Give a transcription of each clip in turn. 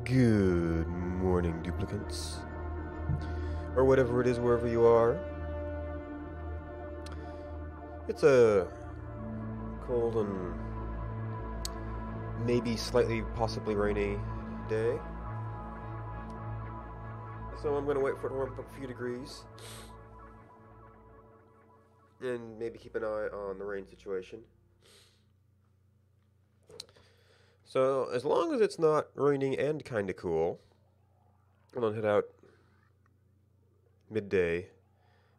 Good morning, duplicants. Or whatever it is, wherever you are. It's a cold and maybe slightly, possibly rainy day. So I'm going to wait for it to warm up a few degrees. And maybe keep an eye on the rain situation. So as long as it's not raining and kind of cool, I'm going to head out midday,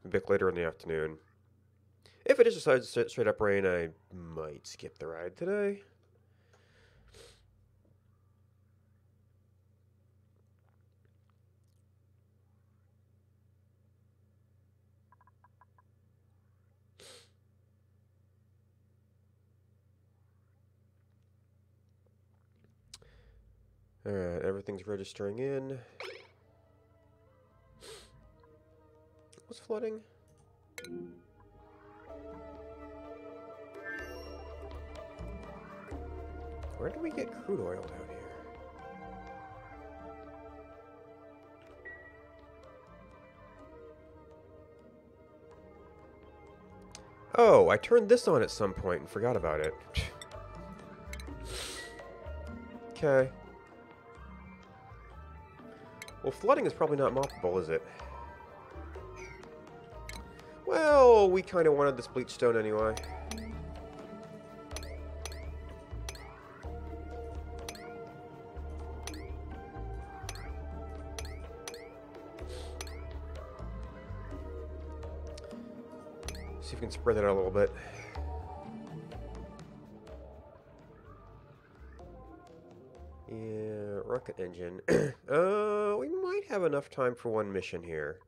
a bit later in the afternoon. If it just decides to straight up rain, I might skip the ride today. Alright, everything's registering in. What's flooding? Where do we get crude oil down here? Oh, I turned this on at some point and forgot about it. Okay. Well, flooding is probably not moppable, is it? Well, we kind of wanted this bleach stone anyway. See if we can spread that out a little bit. Yeah, rocket engine. We might have enough time for one mission here.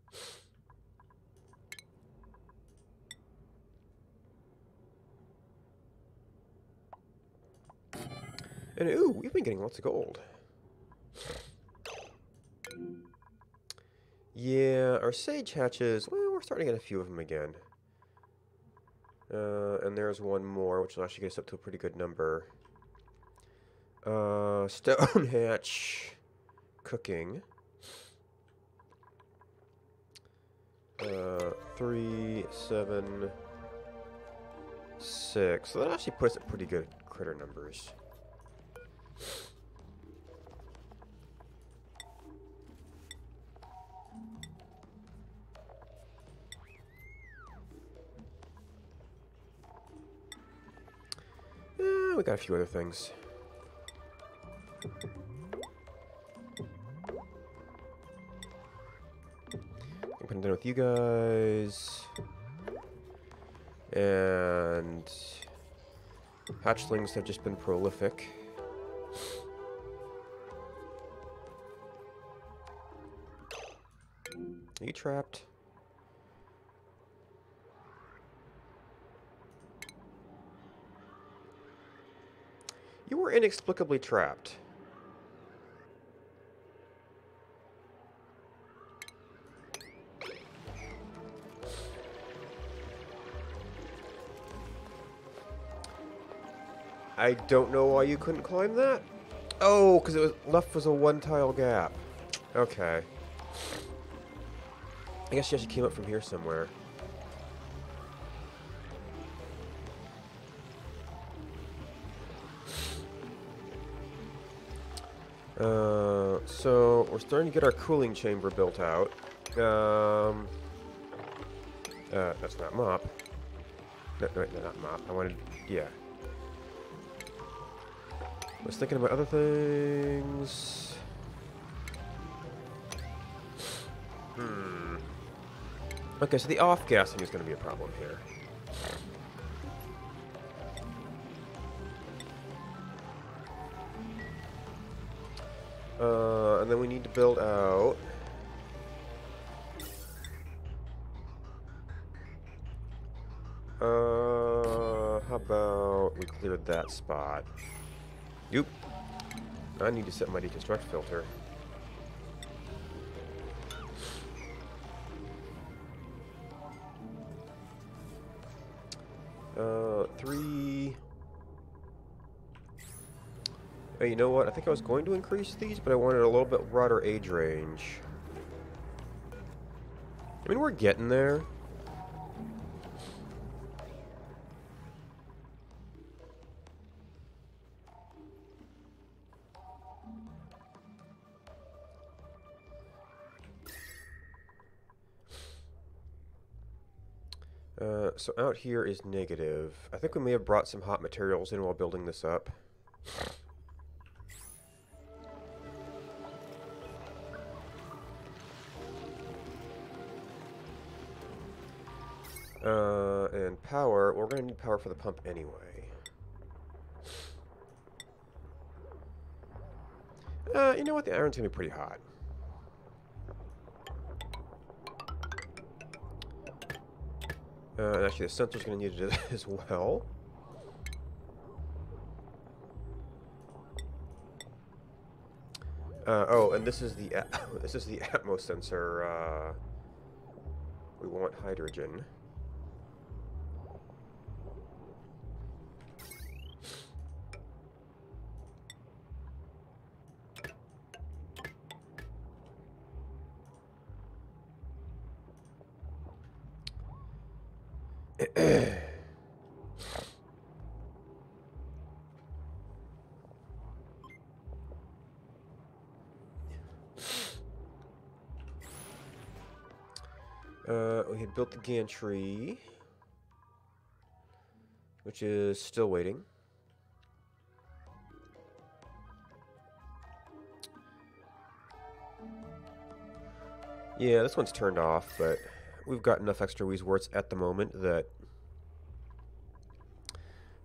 And ooh, we've been getting lots of gold. Yeah, our sage hatches, well, we're starting to get a few of them again. And there's one more, which will actually get us up to a pretty good number. Stone hatch cooking. 3, 7, 6. So that actually puts at pretty good critter numbers. We got a few other things. I'm done with you guys. And hatchlings have just been prolific. Are you trapped? You were inexplicably trapped. I don't know why you couldn't climb that. Oh, because it was left was a one-tile gap. Okay. I guess she actually came up from here somewhere. So we're starting to get our cooling chamber built out. That's not mop. No, not mop. I wanted, yeah. I was thinking about other things. Okay, so the off-gassing is going to be a problem here. And then we need to build out... how about we cleared that spot? Oop. I need to set my deconstruct filter. Hey, you know what? I think I was going to increase these, but I wanted a little bit broader age range. I mean, we're getting there. So out here is negative. I think we may have brought some hot materials in while building this up. And power, well, we're going to need power for the pump anyway. You know what? The iron's going to be pretty hot. And actually, the sensor's going to need it as well. Oh, and this is the this is the Atmos sensor. We want hydrogen. We had built the gantry, which is still waiting. Yeah, this one's turned off, but we've got enough extra wheeze warts at the moment that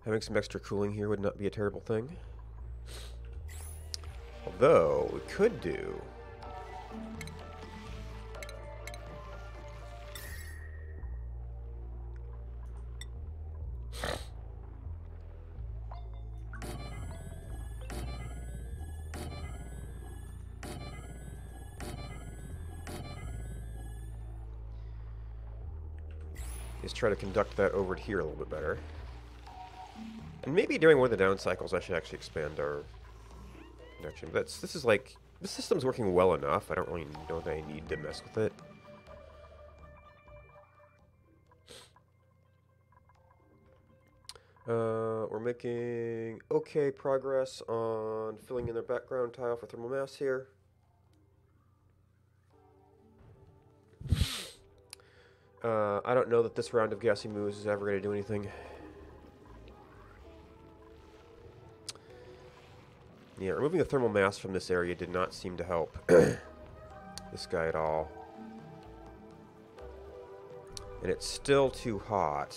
having some extra cooling here would not be a terrible thing. Although, we could do... is try to conduct that over to here a little bit better. And maybe during one of the down cycles I should actually expand our connection. But this is like, the system's working well enough. I don't really know that I need to mess with it. We're making okay progress on filling in the background tile for thermal mass here. I don't know that this round of gassy moos is ever going to do anything. Yeah, removing the thermal mass from this area did not seem to help this guy at all. And it's still too hot.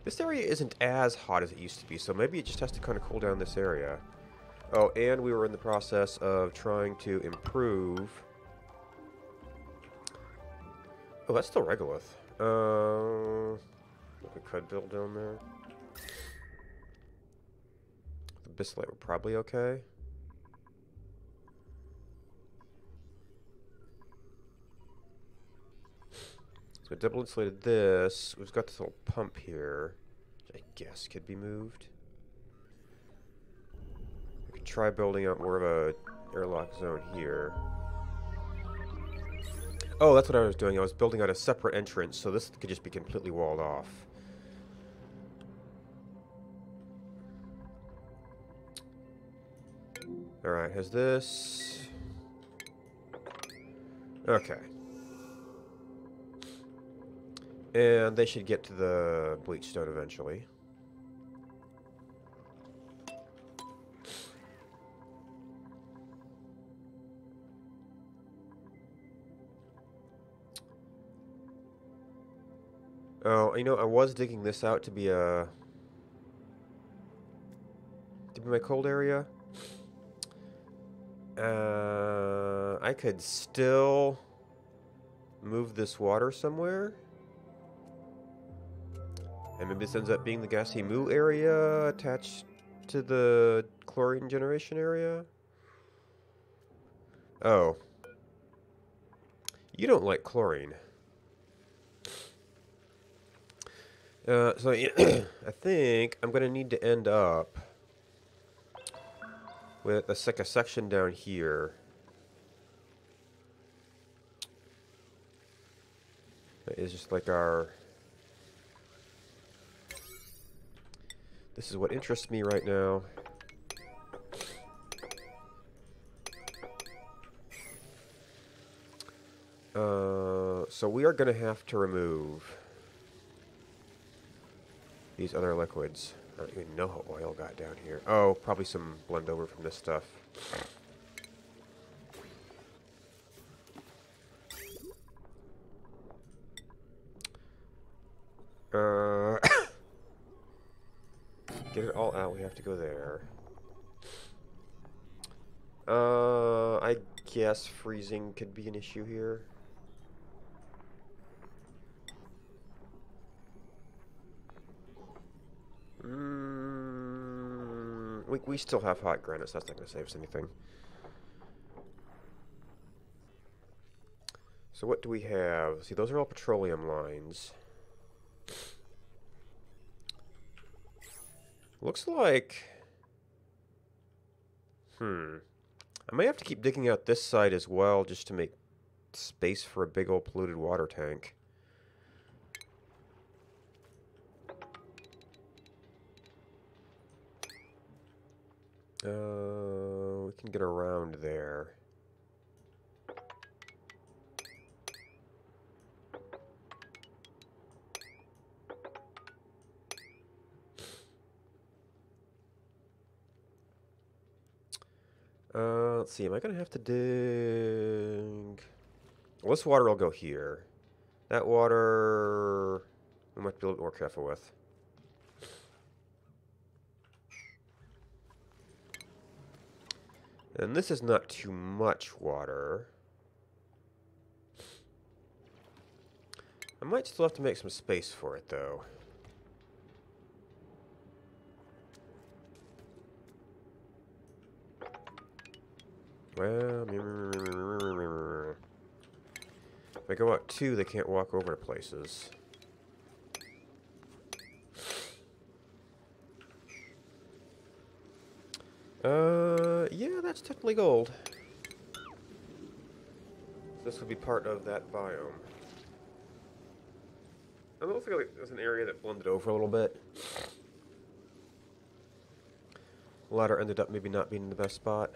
This area isn't as hot as it used to be, so maybe it just has to kind of cool down this area. Oh, and we were in the process of trying to improve... Oh, that's still regolith. We could build down there. The bisylite were probably okay. So double insulated this. We've got this little pump here, which I guess could be moved. We could try building out more of a airlock zone here. Oh, that's what I was doing. I was building out a separate entrance, so this could just be completely walled off. Alright, has this... Okay. And they should get to the bleach stone eventually. Oh, you know, I was digging this out to be a... to be my cold area. I could still move this water somewhere. And maybe this ends up being the gassy moo area attached to the chlorine generation area. Oh. You don't like chlorine. So I think I'm gonna need to end up with a section down here. That is just like our. This is what interests me right now. So we are gonna have to remove these other liquids. I don't even know how oil got down here. Oh, probably some blend over from this stuff. Get it all out. We have to go there. I guess freezing could be an issue here. We still have hot granite, so that's not going to save us anything. So what do we have? See, those are all petroleum lines. Looks like... I may have to keep digging out this side as well, just to make space for a big old polluted water tank. We can get around there. Let's see, am I going to have to dig... Well, this water will go here. That water... we might be a little bit more careful with. And this is not too much water. I might still have to make some space for it, though. Well, if I go out 2, they can't walk over to places. Yeah, that's technically gold. This would be part of that biome. It looks like there's an area that blended over a little bit. The ladder ended up maybe not being the best spot.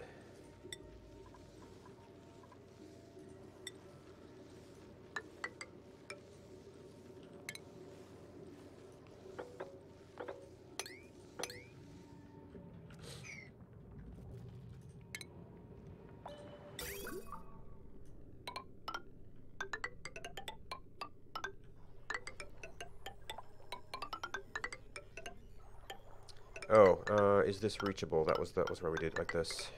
Oh, is this reachable? That was where we did it like this.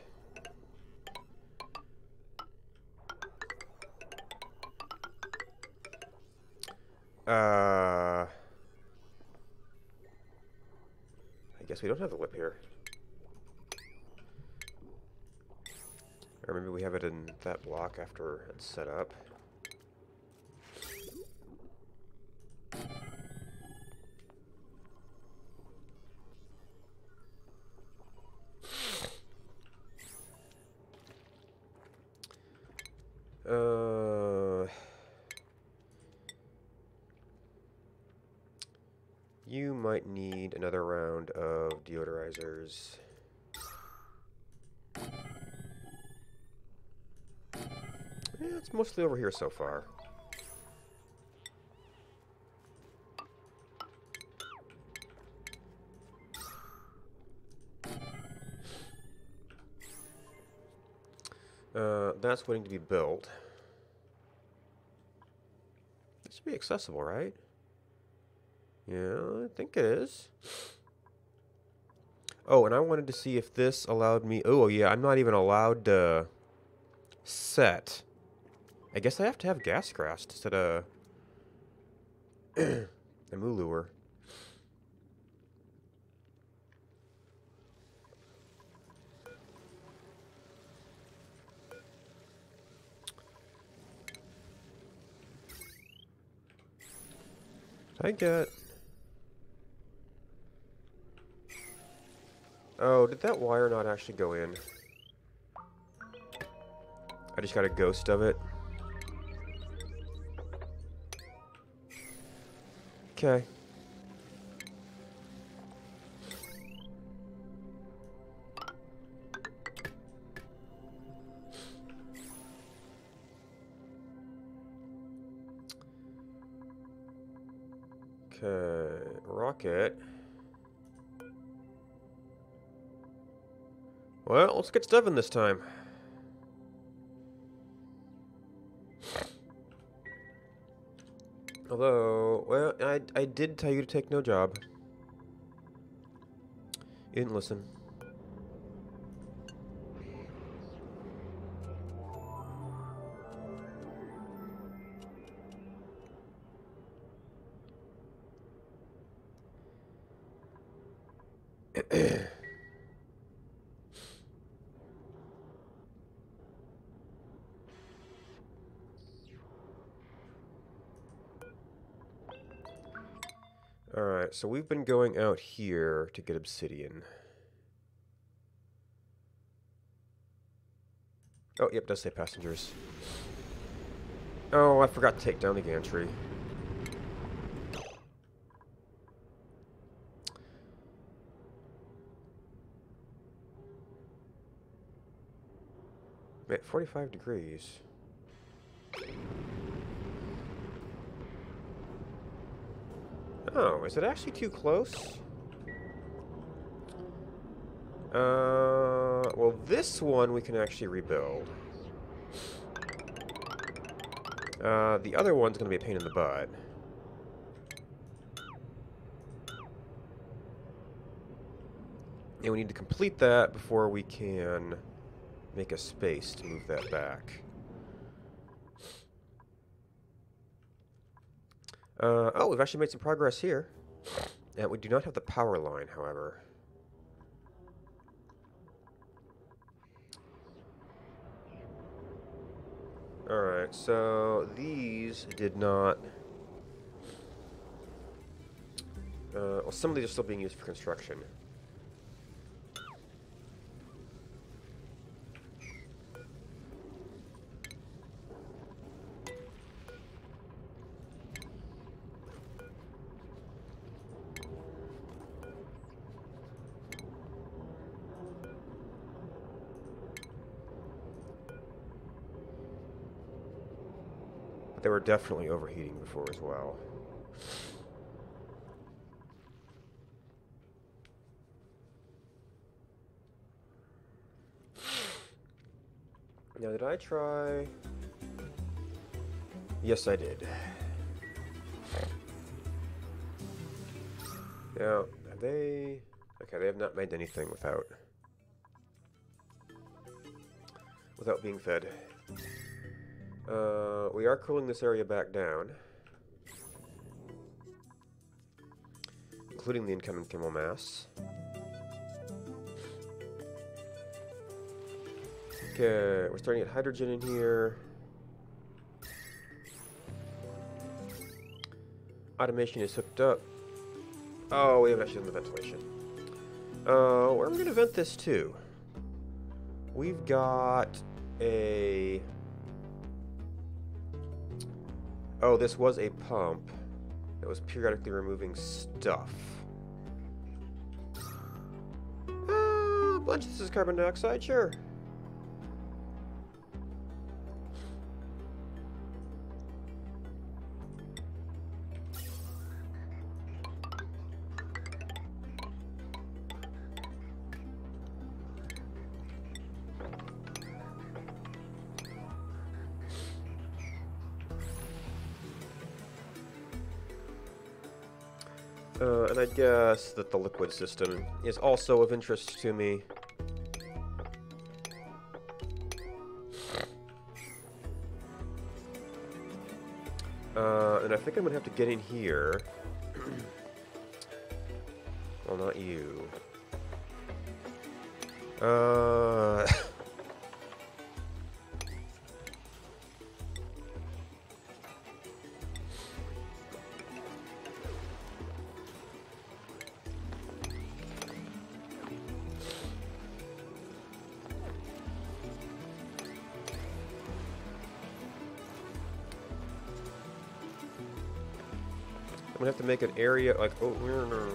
I guess we don't have the whip here. Or maybe we have it in that block after it's set up. You might need another round of deodorizers. Yeah, it's mostly over here so far. That's waiting to be built. This should be accessible, right? Yeah, I think it is. Oh, and I wanted to see if this allowed me... Oh, yeah, I'm not even allowed to set. I guess I have to have gas grass to set a moo lure. Did I get... Oh, did that wire not actually go in? I just got a ghost of it. Okay. Okay, rocket. Well, let's get stuffing this time. Although, well, I did tell you to take no job. You didn't listen. Alright, so we've been going out here to get obsidian. Oh, yep, does say passengers. Oh, I forgot to take down the gantry. At 45 degrees. Oh, is it actually too close? Well, this one we can actually rebuild. The other one's gonna be a pain in the butt. And we need to complete that before we can make a space to move that back. Oh, we've actually made some progress here. And we do not have the power line, however. Alright, so these did not... well, some of these are still being used for construction. But they were definitely overheating before as well. Now, did I try... Yes, I did. Now, have they... Okay, they have not made anything without being fed. We are cooling this area back down, including the incoming thermal mass. Okay, we're starting to get hydrogen in here. Automation is hooked up. Oh, we have actually done the ventilation. Where are we going to vent this to? We've got a... Oh, this was a pump that was periodically removing stuff. A bunch of this is carbon dioxide, sure. And I guess that the liquid system is also of interest to me. And I think I'm going to have to get in here. Well, not you. I'm gonna have to make an area like, oh, no.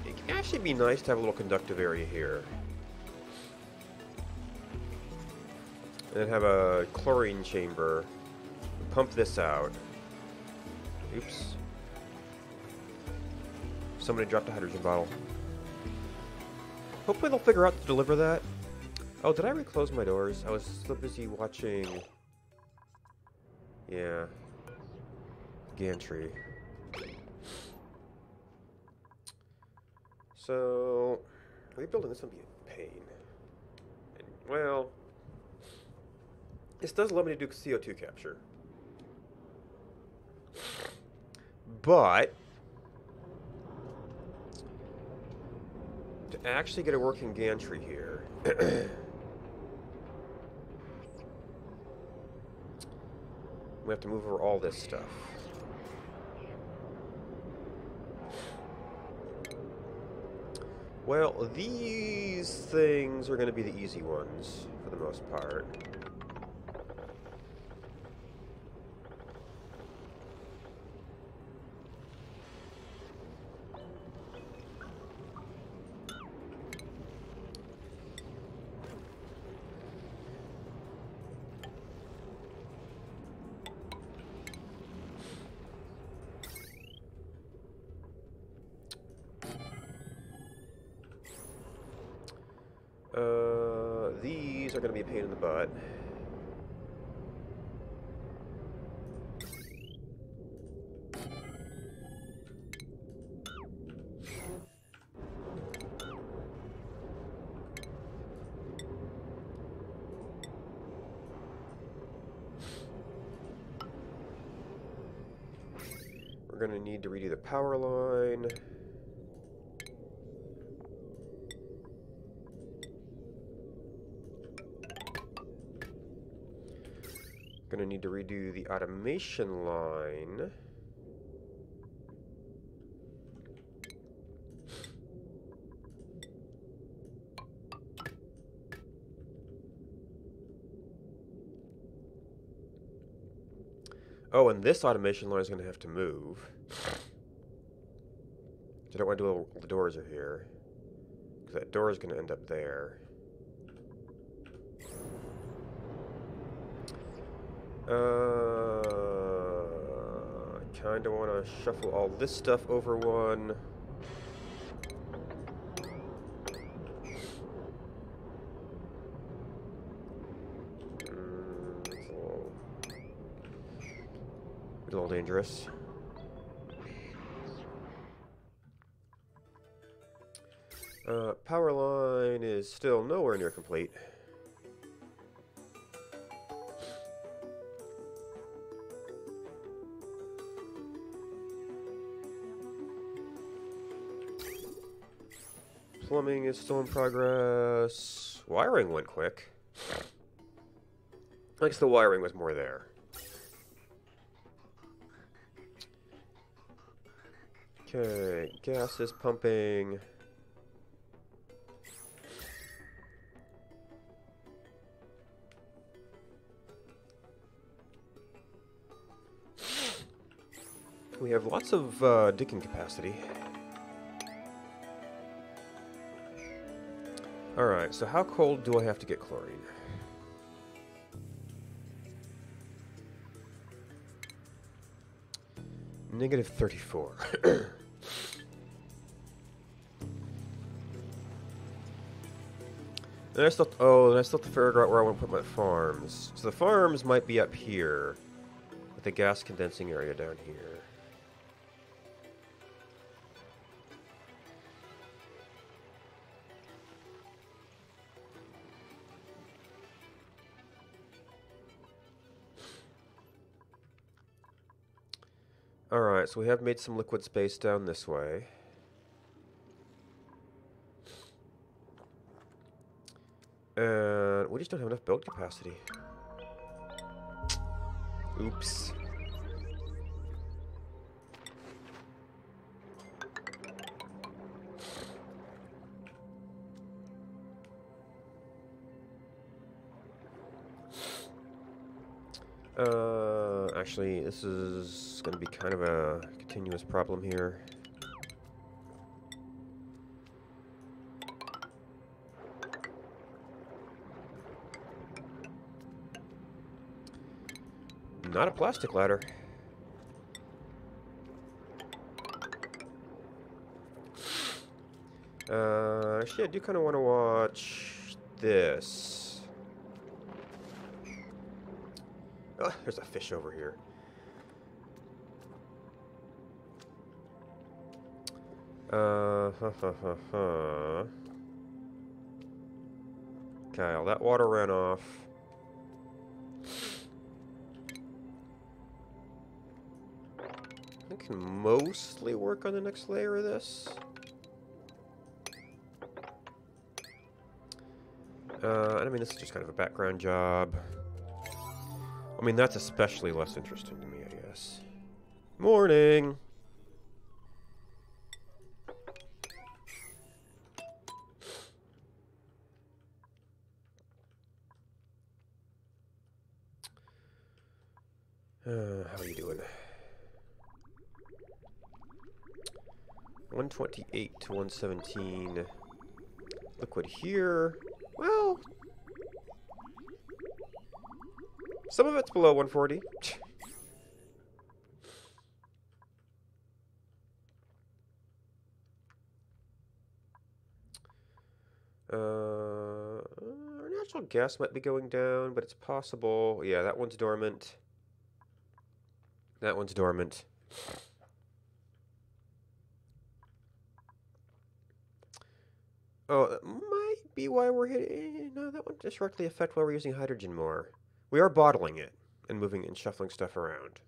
It can actually be nice to have a little conductive area here. And then have a chlorine chamber. Pump this out. Oops. Somebody dropped a hydrogen bottle. Hopefully they'll figure out to deliver that. Oh, did I reclose my doors? I was so busy watching... Yeah. Gantry. So... rebuilding this would be a pain. And, well... this does allow me to do CO2 capture. But... to actually get a working gantry here... we have to move over all this stuff. Well, these things are going to be the easy ones, for the most part. These are going to be a pain in the butt. We're going to need to redo the power line. Gonna need to redo the automation line. Oh, and this automation line is gonna have to move. I don't want to do the doors are here, because that door is gonna end up there. I kinda wanna shuffle all this stuff over one. It's a little dangerous. Power line is still nowhere near complete. Plumbing is still in progress. Wiring went quick. I guess the wiring was more there. Okay, gas is pumping. We have lots of digging capacity. Alright, so how cold do I have to get chlorine? Negative 34. Then I still have to figure out where I want to put my farms. So the farms might be up here, with the gas condensing area down here. Alright, so we have made some liquid space down this way. And we just don't have enough build capacity. Oops. Actually, this is going to be kind of a continuous problem here. Not a plastic ladder. Actually, I do kind of want to watch this. Oh, there's a fish over here. Kyle, that water ran off. I can mostly work on the next layer of this. I mean, this is just kind of a background job. I mean, that's especially less interesting to me, I guess. Morning! How are you doing? 128 to 117. Liquid here. Well, some of it's below 140. Our natural gas might be going down, but it's possible. Yeah, that one's dormant. That one's dormant. Oh, that might be why we're hitting... No, that one just directly affect why we're using hydrogen more. We are bottling it and moving and shuffling stuff around.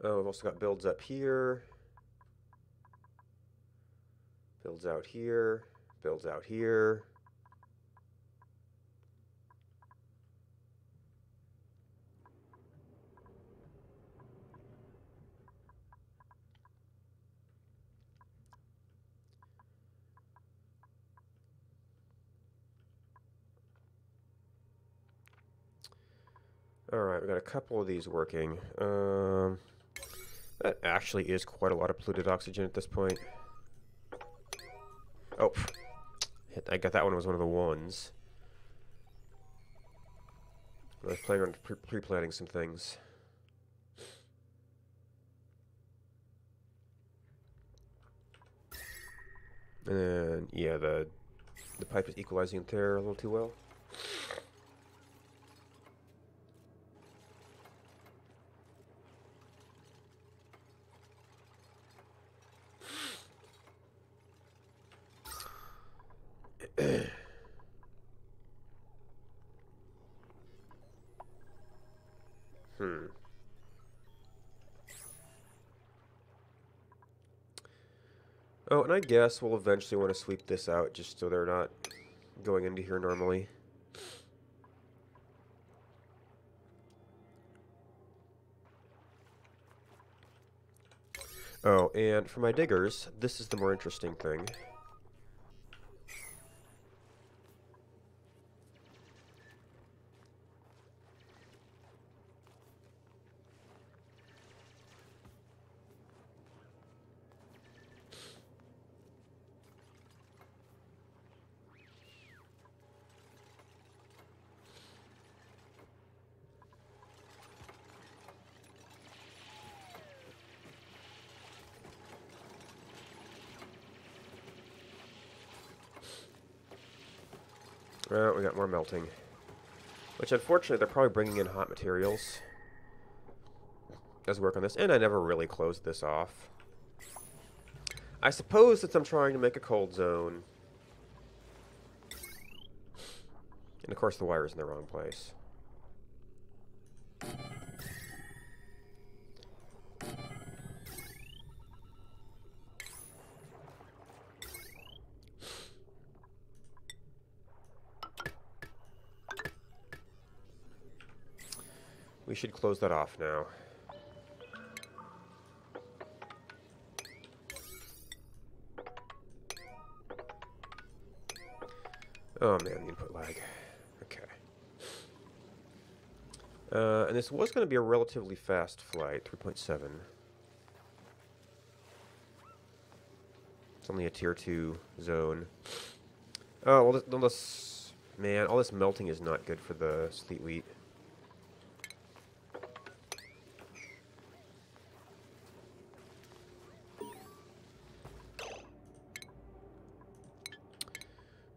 Oh, we've also got builds up here. Builds out here. Builds out here. Alright, we got a couple of these working. That actually is quite a lot of polluted oxygen at this point. Oh, I got that one was one of the ones. I was planning on pre-planning some things. And yeah, the pipe is equalizing there a little too well. Oh, and I guess we'll eventually want to sweep this out just so they're not going into here normally. Oh, and for my diggers, this is the more interesting thing. Well, we got more melting. Which, unfortunately, they're probably bringing in hot materials as work on this. And I never really closed this off. I suppose since I'm trying to make a cold zone. And, of course, the wire's in the wrong place. We should close that off now. Oh man, the input lag. Okay. And this was going to be a relatively fast flight, 3.7. It's only a tier 2 zone. Oh, well, this, man, all this melting is not good for the sleet wheat.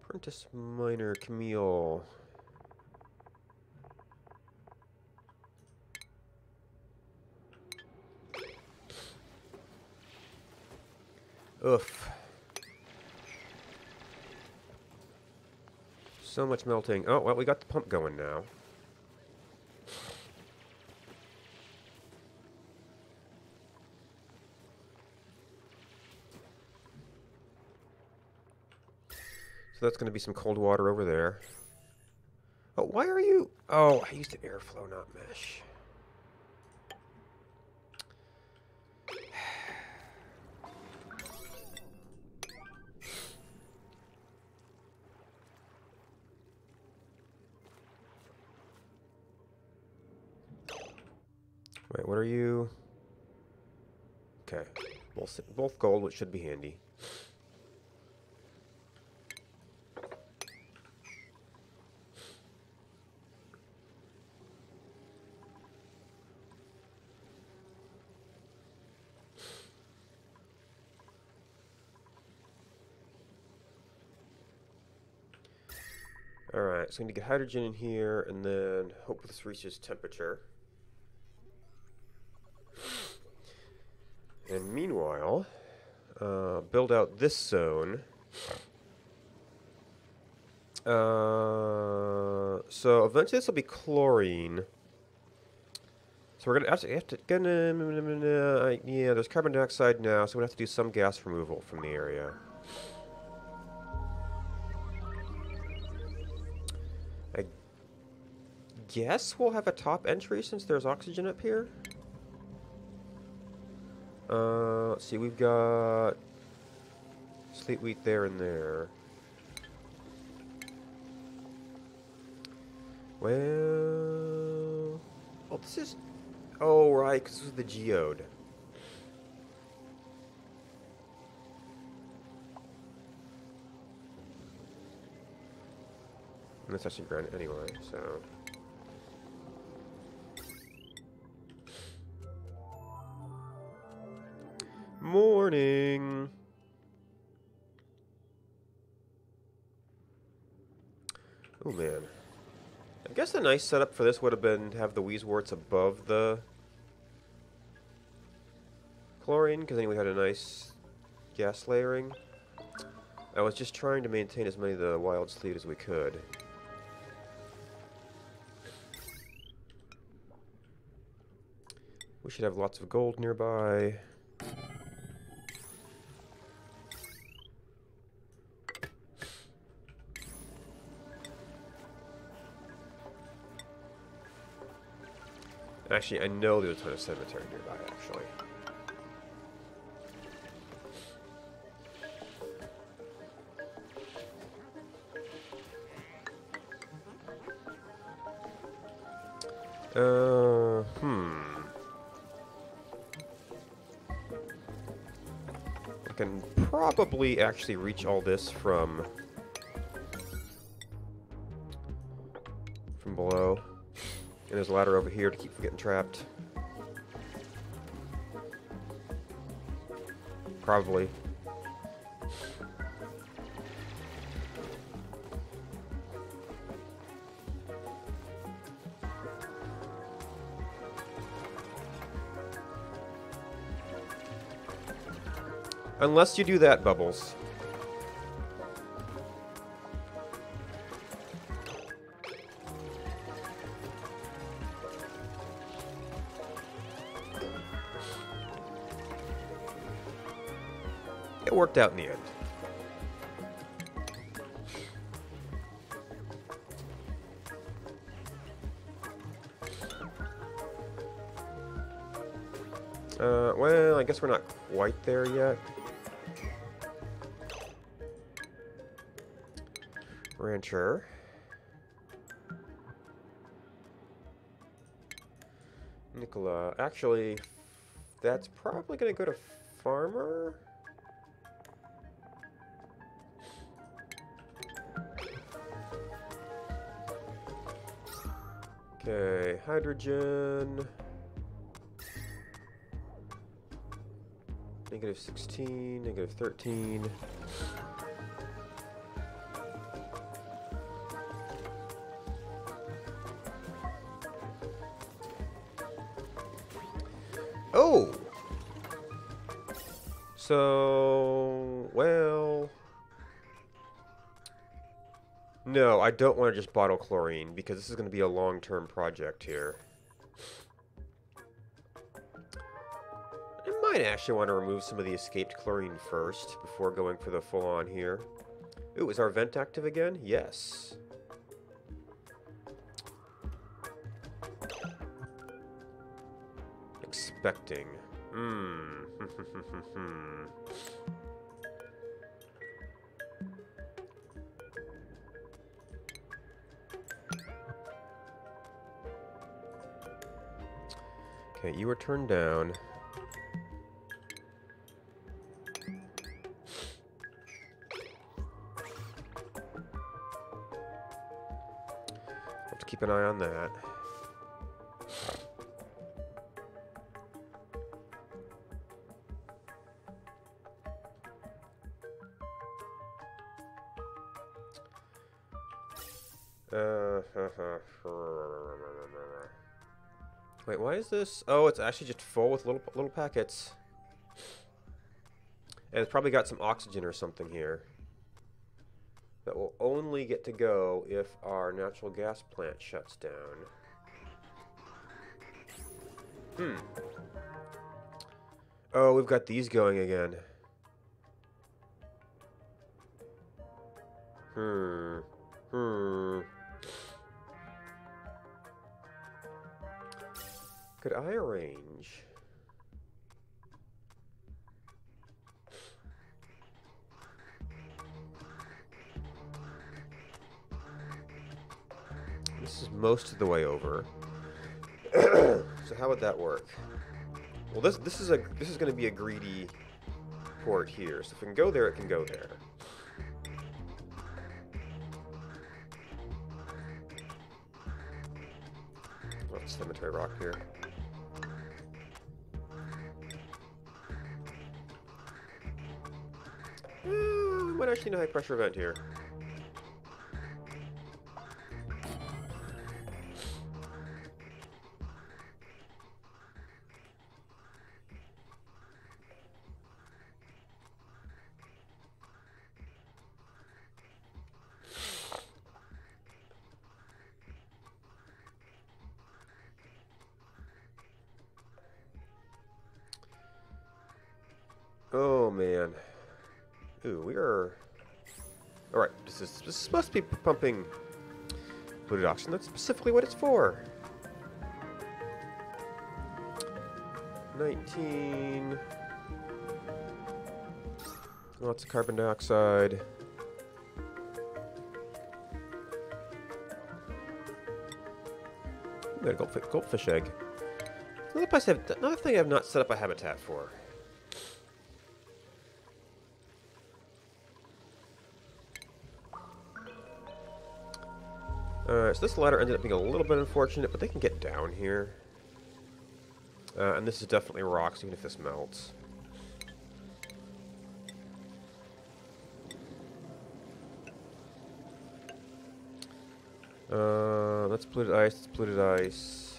Apprentice Miner Camille. Oof. So much melting. Oh, well, we got the pump going now. So that's going to be some cold water over there. Oh, why are you... Oh, I used airflow, not mesh. Wait, what are you? Okay. Both gold, which should be handy. Alright, so we need to get hydrogen in here, and then hope this reaches temperature. And meanwhile, build out this zone. So eventually this will be chlorine. So we're gonna yeah, there's carbon dioxide now, so we have to do some gas removal from the area. I guess we'll have a top entry since there's oxygen up here. Let's see, we've got sleet wheat there and there. Well, oh, this is, oh right, because this is the geode. And that's actually granite anyway, so. Morning. Oh man. I guess the nice setup for this would have been to have the Wheezeworts above the chlorine, because then we had a nice gas layering. I was just trying to maintain as many of the wild sleet as we could. We should have lots of gold nearby. Actually, I know there's a ton of cemetery nearby, actually. I can probably actually reach all this from below. And there's a ladder over here to keep from getting trapped. Probably. Unless you do that, Bubbles. It worked out in the end. Well, I guess we're not quite there yet. Rancher. Nicola. Actually, that's probably going to go to Farmer. Okay, hydrogen. Negative 16, negative 13. Oh! So, well... No, I don't want to just bottle chlorine, because this is going to be a long-term project here. I might actually want to remove some of the escaped chlorine first, before going for the full-on here. Ooh, is our vent active again? Yes. Expecting. Okay, you were turned down. Have to keep an eye on that. Wait, why is this? Oh, it's actually just full with little packets. And it's probably got some oxygen or something here. That will only get to go if our natural gas plant shuts down. Oh, we've got these going again. Could I arrange? This is most of the way over. So how would that work? Well, this is going to be a greedy port here. So if it can go there, it can go there. What's cemetery rock here? We might actually need a high pressure vent here. Oh man. Ooh, we are. Alright, this is supposed to be pumping fluid oxygen. That's specifically what it's for. 19. Lots of carbon dioxide. Got a goldfish egg. Another thing I've not set up a habitat for. So this ladder ended up being a little bit unfortunate, but they can get down here. And this is definitely rocks, even if this melts. That's polluted ice, that's polluted ice.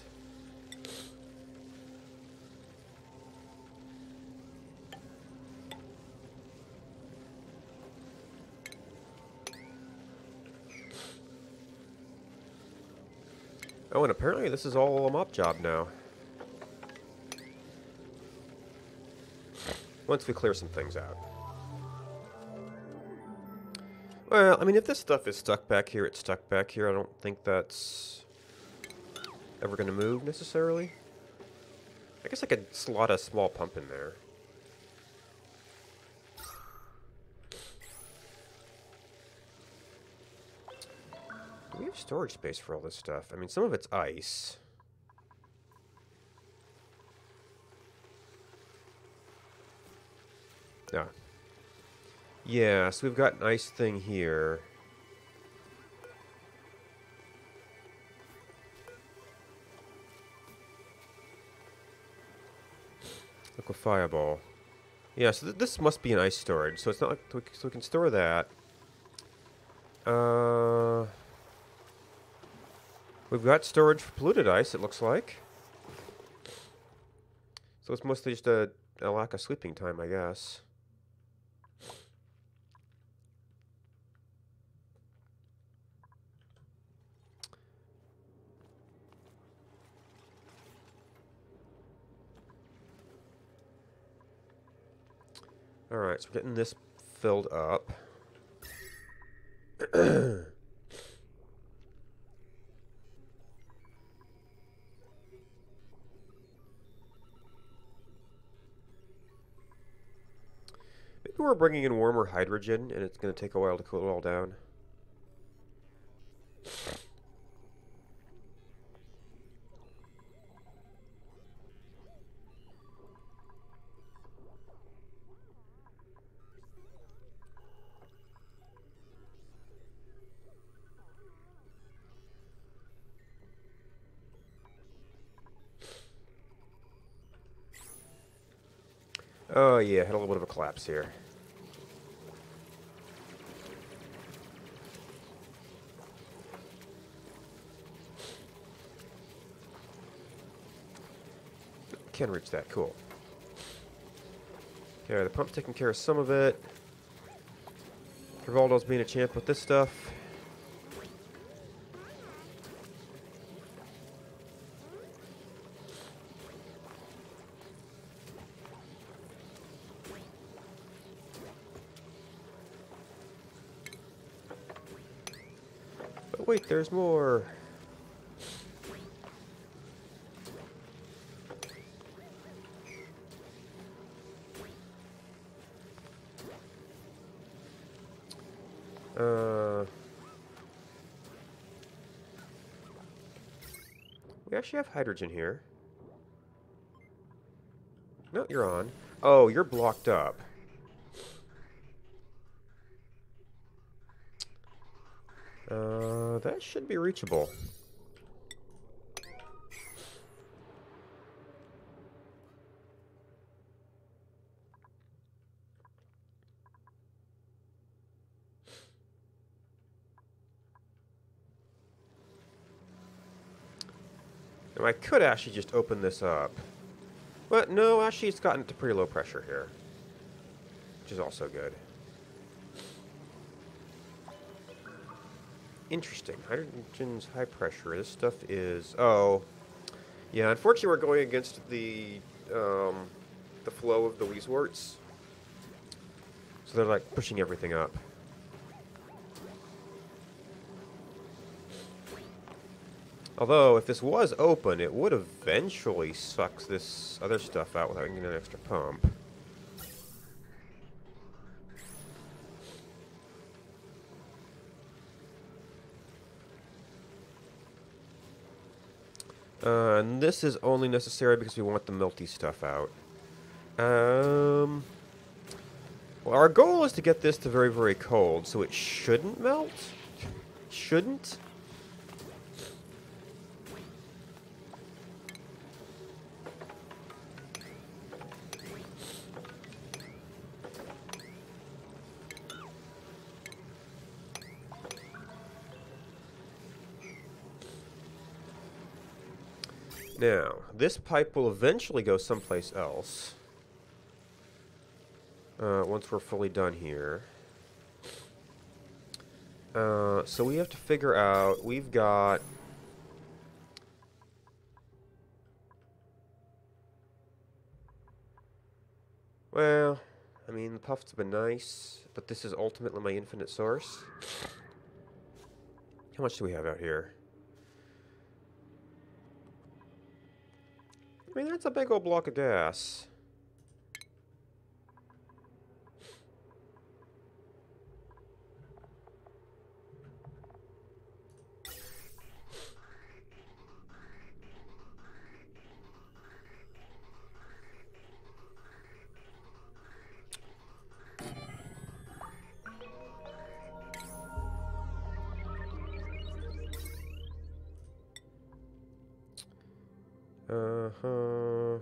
Oh, and apparently this is all a mop job now. Once we clear some things out. Well, I mean, if this stuff is stuck back here, it's stuck back here. I don't think that's ever going to move, necessarily. I guess I could slot a small pump in there. storage space for all this stuff. I mean, some of it's ice. Yeah. Yeah, so we've got an ice thing here. Liquefiable. Yeah, so this must be an ice storage. So it's not like so we can store that. We've got storage for polluted ice, it looks like. So it's mostly just a lack of sleeping time, I guess. Alright, so we're getting this filled up. Maybe we're bringing in warmer hydrogen, and it's going to take a while to cool it all down. Oh yeah, had a little bit of a collapse here. Can reach that, cool. Okay, the pump's taking care of some of it. Rivaldo's being a champ with this stuff. But wait, there's more. We actually have hydrogen here. No, you're on. Oh, you're blocked up. That should be reachable. Now I could actually just open this up. But no, actually it's gotten to pretty low pressure here. Which is also good. Interesting. Hydrogen's high pressure. This stuff is... Oh. Yeah, unfortunately we're going against the flow of the Weezeworts. So they're like pushing everything up. Although, if this was open, it would eventually suck this other stuff out without getting an extra pump. And this is only necessary because we want the melty stuff out. Well, our goal is to get this to very, very cold, so it shouldn't melt. Shouldn't. Now, this pipe will eventually go someplace else. Once we're fully done here. So we have to figure out, we've got... Well, I mean, the puff's been nice, but this is ultimately my infinite source. How much do we have out here? I mean, that's a big old block of gas. Uh-huh.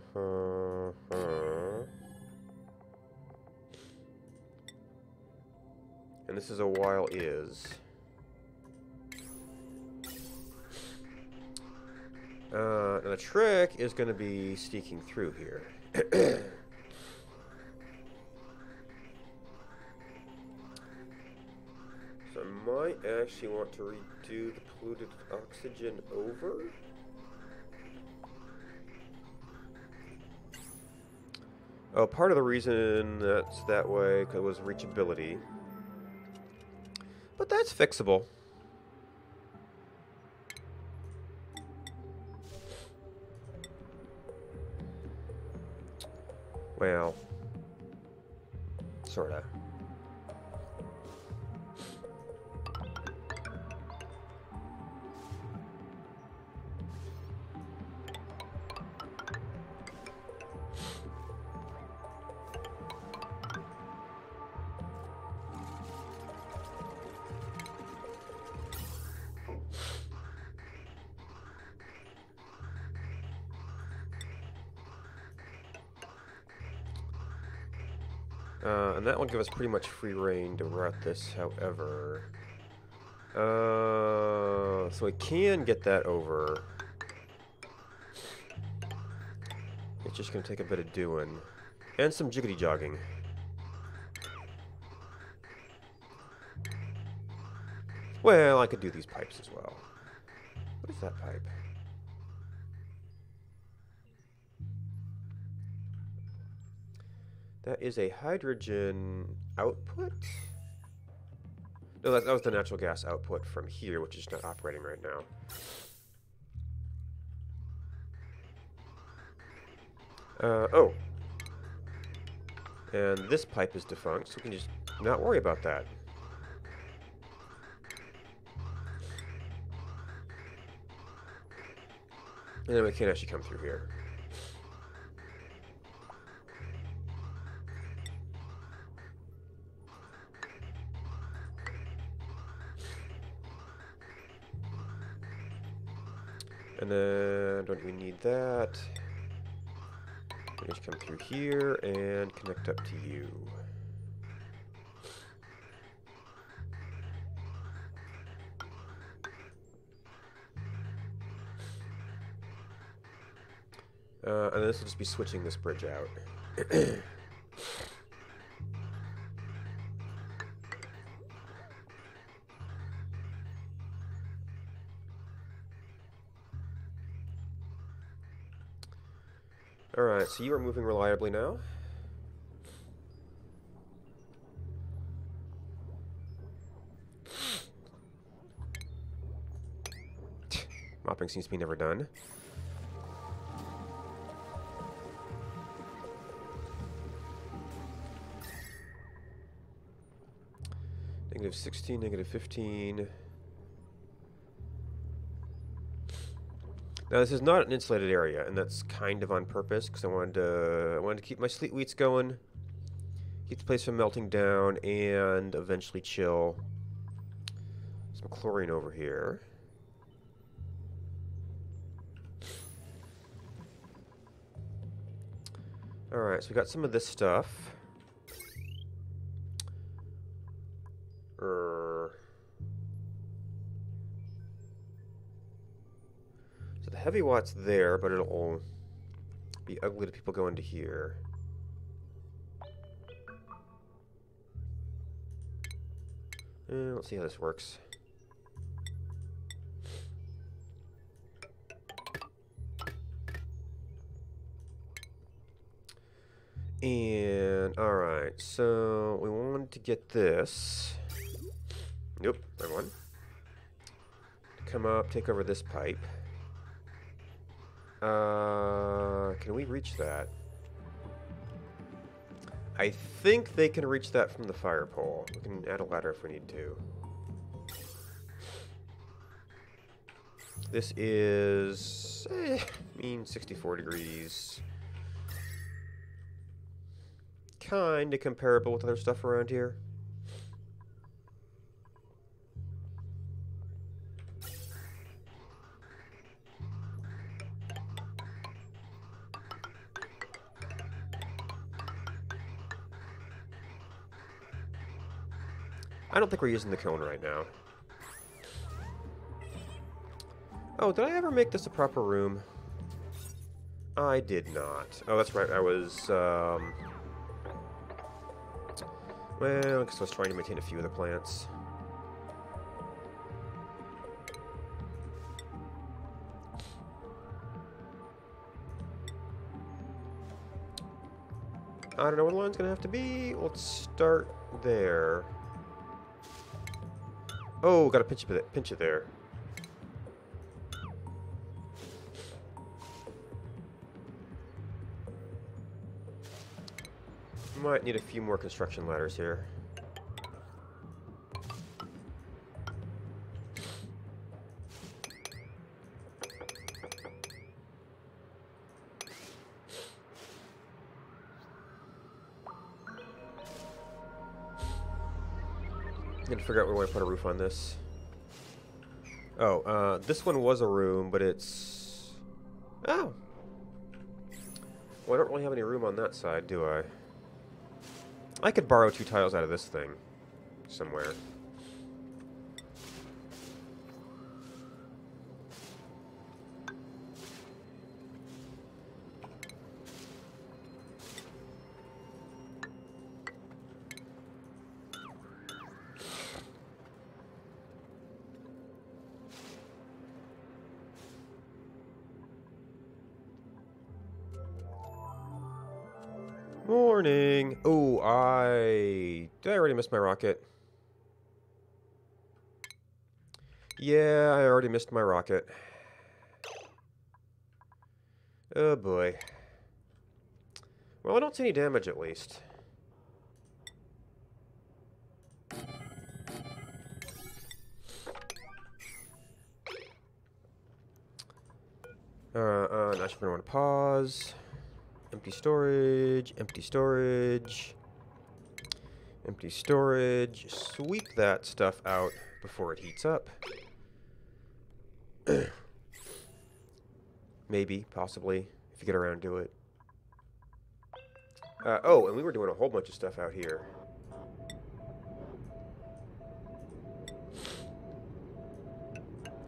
And this is a while is. Now the trick is going to be sneaking through here. So I might actually want to redo the polluted oxygen over. Oh, part of the reason that's that way was reachability. But that's fixable. Well, sorta. And that will give us pretty much free reign to route this, however. So we can get that over. It's just going to take a bit of doing. And some jiggity jogging. Well, I could do these pipes as well. What is that pipe? That is a hydrogen output? No, that was the natural gas output from here, which is not operating right now. Oh. And this pipe is defunct, so we can just not worry about that. And then we can't actually come through here. And then, don't we need that? We just come through here and connect up to you. And this will just be switching this bridge out. Alright, so you are moving reliably now. Mopping seems to be never done. -16, -15. Now this is not an insulated area, and that's kind of on purpose because I wanted to keep my sleet wheats going, keep the place from melting down, and eventually chill some chlorine over here. All right, so we got some of this stuff. So the heavy watt's there, but it'll be ugly to people go into here. Let's see how this works. And, alright, so we wanted to get this. Nope, wrong one. Come up, take over this pipe. Can we reach that? I think they can reach that from the fire pole. We can add a ladder if we need to. This is, 64 degrees. Kinda comparable with other stuff around here. I don't think we're using the kiln right now. Oh, did I ever make this a proper room? I did not. Oh, that's right. I was, well, I guess I was trying to maintain a few of the plants. I don't know what the line's going to have to be. Let's start there. Oh, got to pinch it there. Might need a few more construction ladders here. Need to figure out where we want to put a roof on this. Oh, this one was a room, but it's... Oh! Well, I don't really have any room on that side, do I? I could borrow 2 tiles out of this thing. Somewhere. Morning! Oh, Did I already miss my rocket? Yeah, I already missed my rocket. Oh boy. Well, I don't see any damage at least. Now she's gonna want to pause. Empty storage, empty storage, empty storage. Sweep that stuff out before it heats up. Maybe, possibly, if you get around to it. Oh, and we were doing a whole bunch of stuff out here.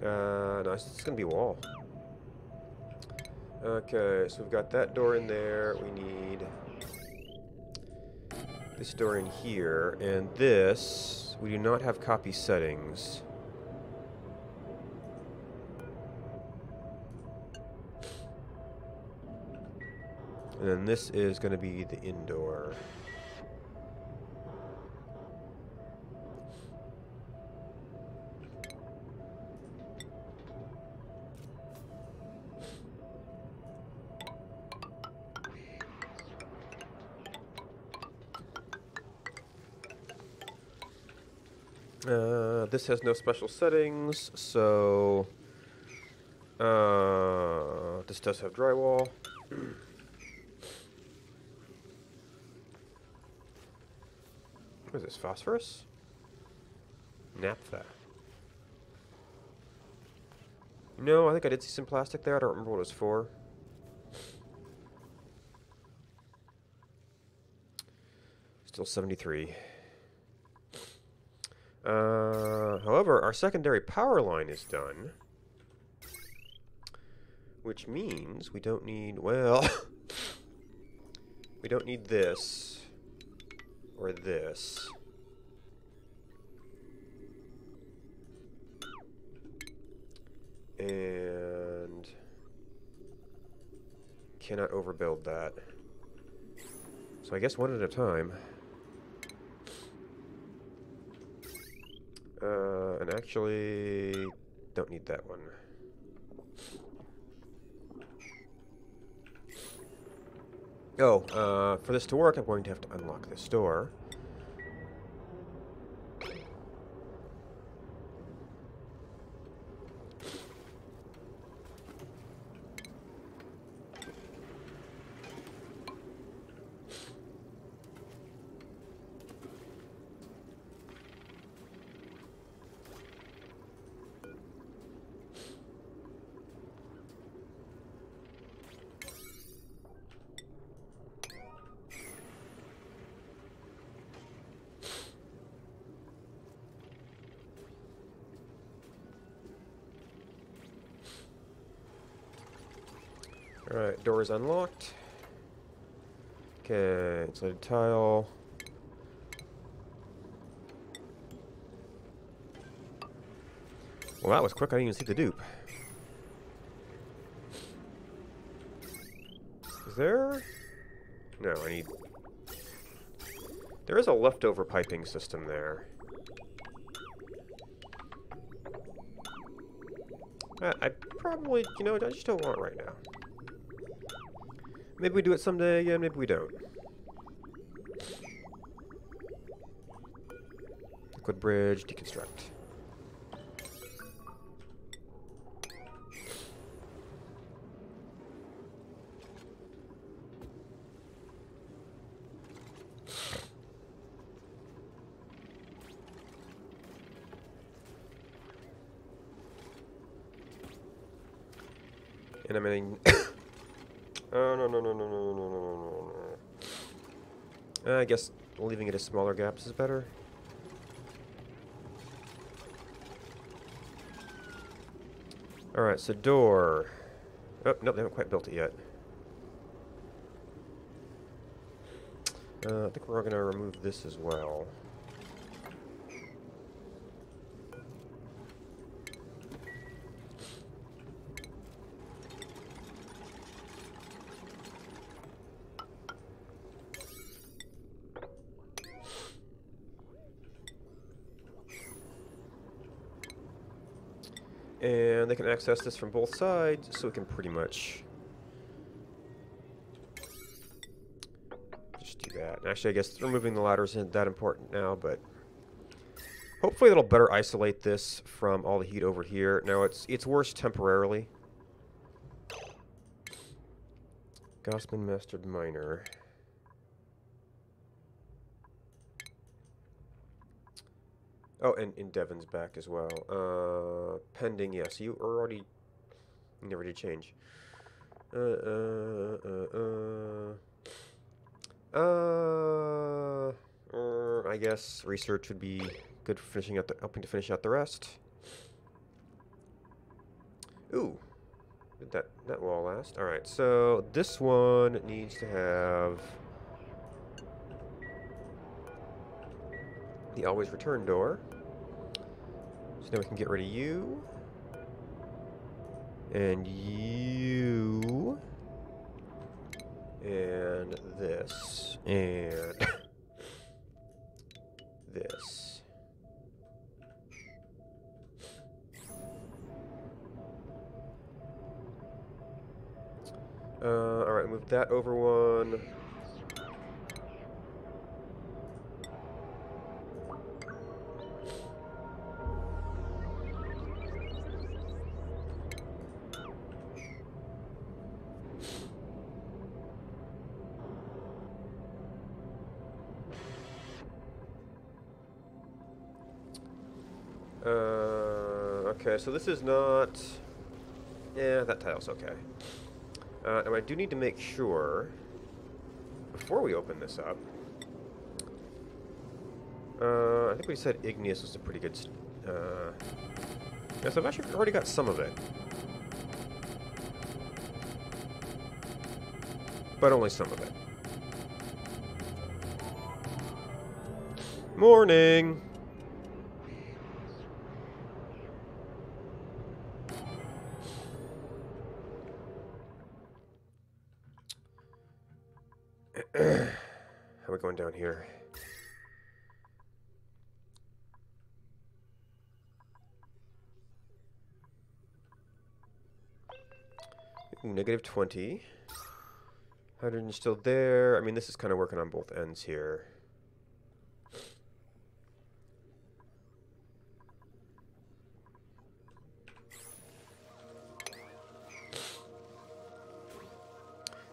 Nice, it's gonna be a wall. Okay, so we've got that door in there. We need this door in here, and this, we do not have copy settings. And then this is going to be the indoor. This has no special settings, so this does have drywall. What is this, phosphorus? Naphtha. No, I think I did see some plastic there. I don't remember what it was for. Still 73. However, our secondary power line is done. Which means we don't need, well, we don't need this. Or this. And cannot overbuild that. So I guess one at a time. And actually, don't need that one. Oh, for this to work, I'm going to have to unlock this door. Alright, door is unlocked. Okay, insulated tile. Well, that was quick. I didn't even see the dupe. Is there... No, I need... There is a leftover piping system there. I probably... You know, I just don't want it right now. Maybe we do it someday again, maybe we don't. Liquid bridge, deconstruct. And I'm in... Oh, no. I guess leaving it as smaller gaps is better. Alright, so door. Oh, nope, they haven't quite built it yet. I think we're going to remove this as well. And they can access this from both sides, so we can pretty much just do that. And actually, I guess removing the ladders isn't that important now, but hopefully that'll better isolate this from all the heat over here. Now, it's worse temporarily. Gossman Mastered Miner. Oh, and Devon's back as well. Pending, yes. You already... You never did change. I guess research would be good for finishing out helping to finish out the rest. Ooh. Did that wall last? Alright, so this one needs to have... the always return door. So now we can get rid of you. And you. And this. And this. Alright, move that over one. Okay, so this is not... Yeah, that tile's okay. And I do need to make sure, before we open this up... I think we said igneous was a pretty good... yeah, so I've actually already got some of it. But only some of it. Morning! How are we going down here? Ooh, negative 20. Hydrogen's still there. I mean, this is kind of working on both ends here.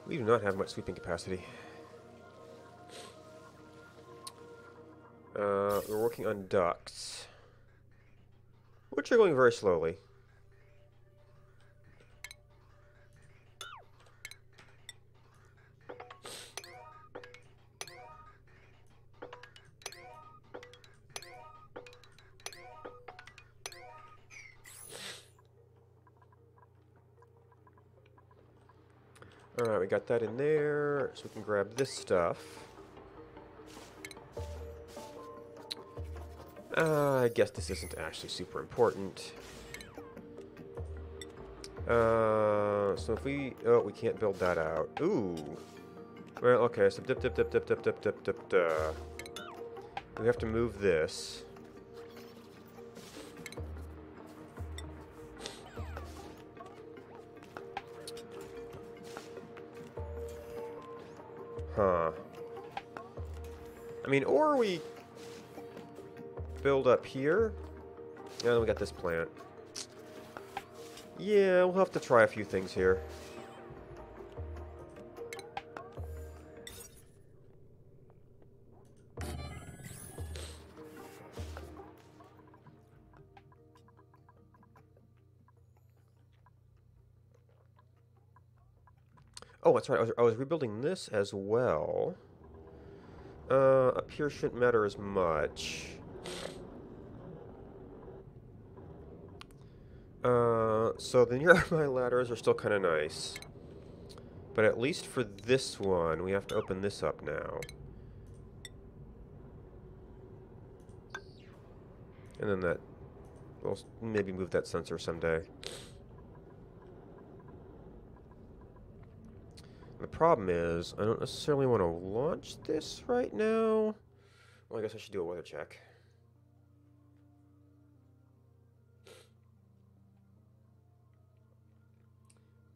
We do not have much sweeping capacity. We're working on ducts, which are going very slowly. Alright, we got that in there, so we can grab this stuff. I guess this isn't actually super important. So if we... Oh, we can't build that out. Ooh. Well, okay, so dip. We have to move this. Huh. I mean, or we build up here. And then we got this plant. Yeah, we'll have to try a few things here. Oh, that's right. I was rebuilding this as well. Up here shouldn't matter as much. So the nearby ladders are still kind of nice. But at least for this one, we have to open this up now. And then that... We'll maybe move that sensor someday. The problem is, I don't necessarily want to launch this right now. Well, I guess I should do a weather check.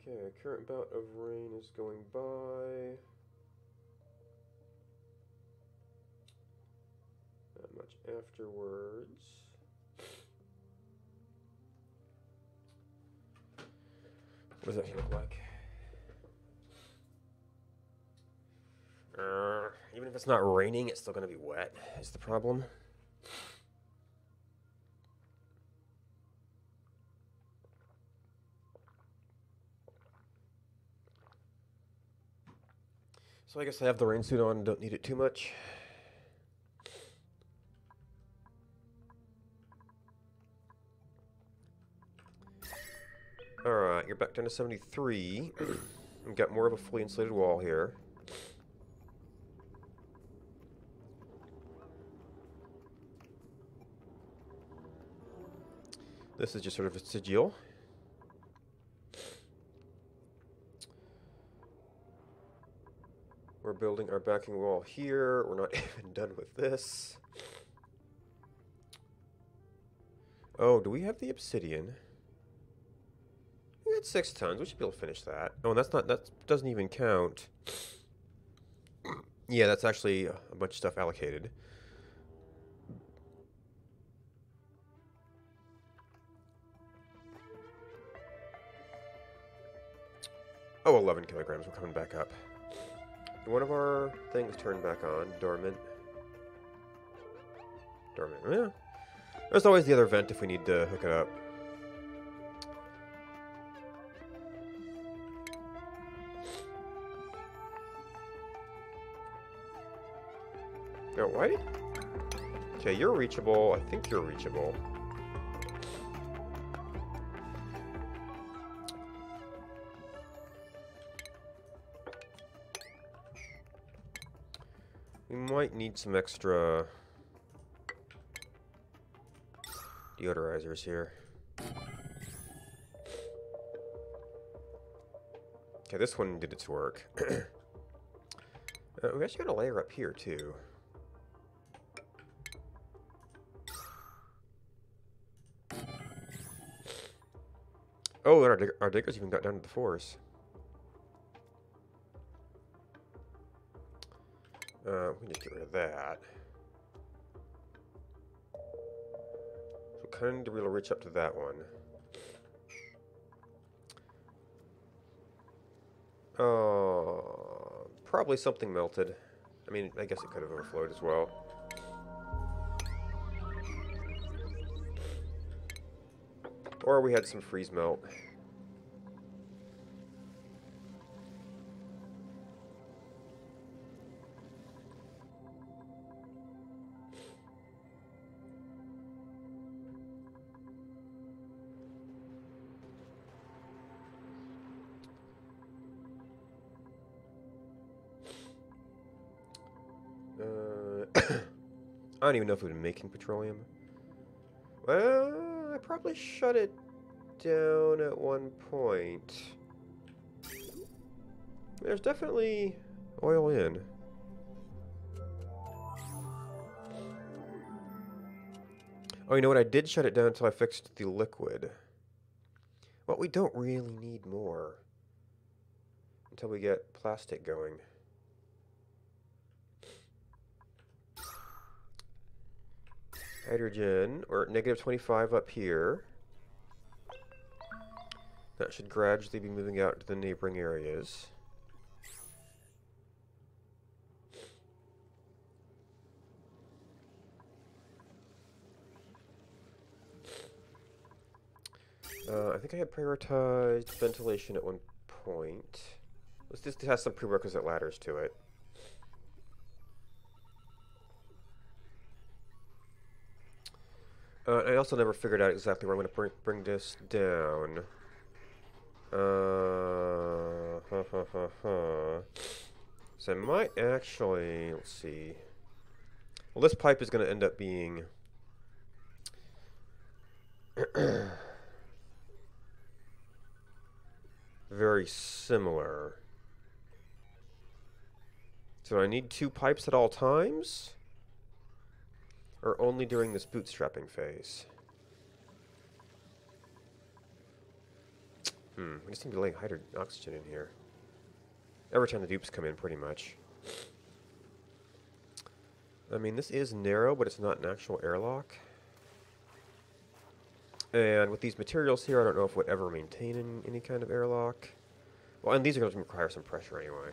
Okay, current bout of rain is going by. Not much afterwards. What does that look like? Even if it's not raining, it's still going to be wet, is the problem. So I guess I have the rain suit on, don't need it too much. Alright, you're back down to 73. We've got more of a fully insulated wall here. This is just sort of a sigil. We're building our backing wall here. We're not even done with this. Oh, do we have the obsidian? We got 6 tons. We should be able to finish that. Oh, and that doesn't even count. Yeah, that's actually a bunch of stuff allocated. Oh, 11 kilograms. We're coming back up. One of our things turned back on. Dormant. Dormant. Yeah. There's always the other vent if we need to hook it up. Now, why? Okay, you're reachable. I think you're reachable. We might need some extra deodorizers here. Okay, this one did its work. We actually got a layer up here, too. Oh, and our diggers even got down to the 4s. We need to get rid of that. So kind of really reach up to that one. Probably something melted. I mean, I guess it could have overflowed as well. Or we had some freeze melt. I don't even know if we've been making petroleum. Well, I probably shut it down at one point. There's definitely oil in. Oh, you know what? I did shut it down until I fixed the liquid. Well, we don't really need more until we get plastic going. Hydrogen, or negative 25 up here. That should gradually be moving out to the neighboring areas. I think I had prioritized ventilation at one point. Let's just have some prerequisite ladders to it. I also never figured out exactly where I'm going to bring this down. So I might actually, let's see. Well, this pipe is going to end up being very similar. So I need 2 pipes at all times? Or only during this bootstrapping phase? We just need to lay oxygen in here. Every time the dupes come in, pretty much. I mean, this is narrow, but it's not an actual airlock. And with these materials here, I don't know if it would ever maintain any kind of airlock. Well, and these are going to require some pressure anyway.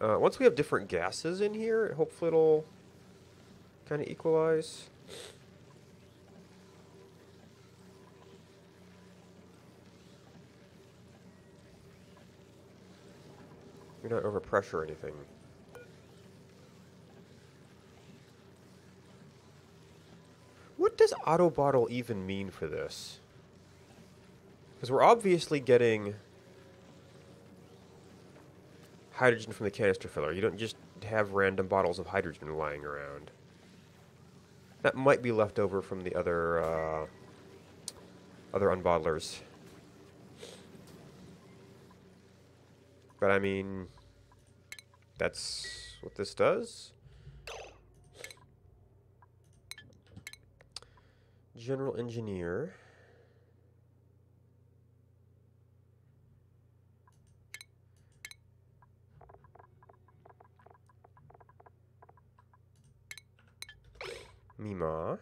Once we have different gases in here, hopefully it'll kind of equalize. You're not overpressure or anything. What does auto bottle even mean for this? Because we're obviously getting hydrogen from the canister filler. You don't just have random bottles of hydrogen lying around. That might be left over from the other unbottlers. But I mean, that's what this does. General engineer. Mima.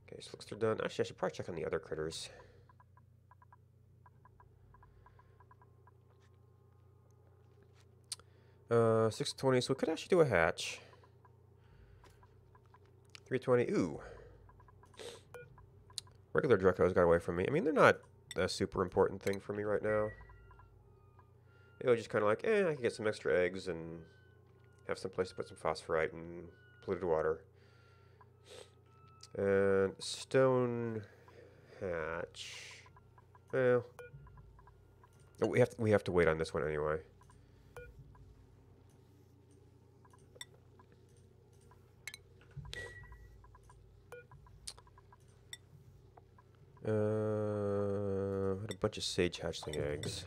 Okay, so looks they're done. Actually, I should probably check on the other critters. Uh, 620, so we could actually do a hatch. 320, ooh. Regular Drecos got away from me. I mean, they're not a super important thing for me right now. It was just kind of like, I can get some extra eggs and have some place to put some phosphorite and polluted water. And stone hatch. Well, we have to wait on this one anyway. Had a bunch of sage hatchling eggs.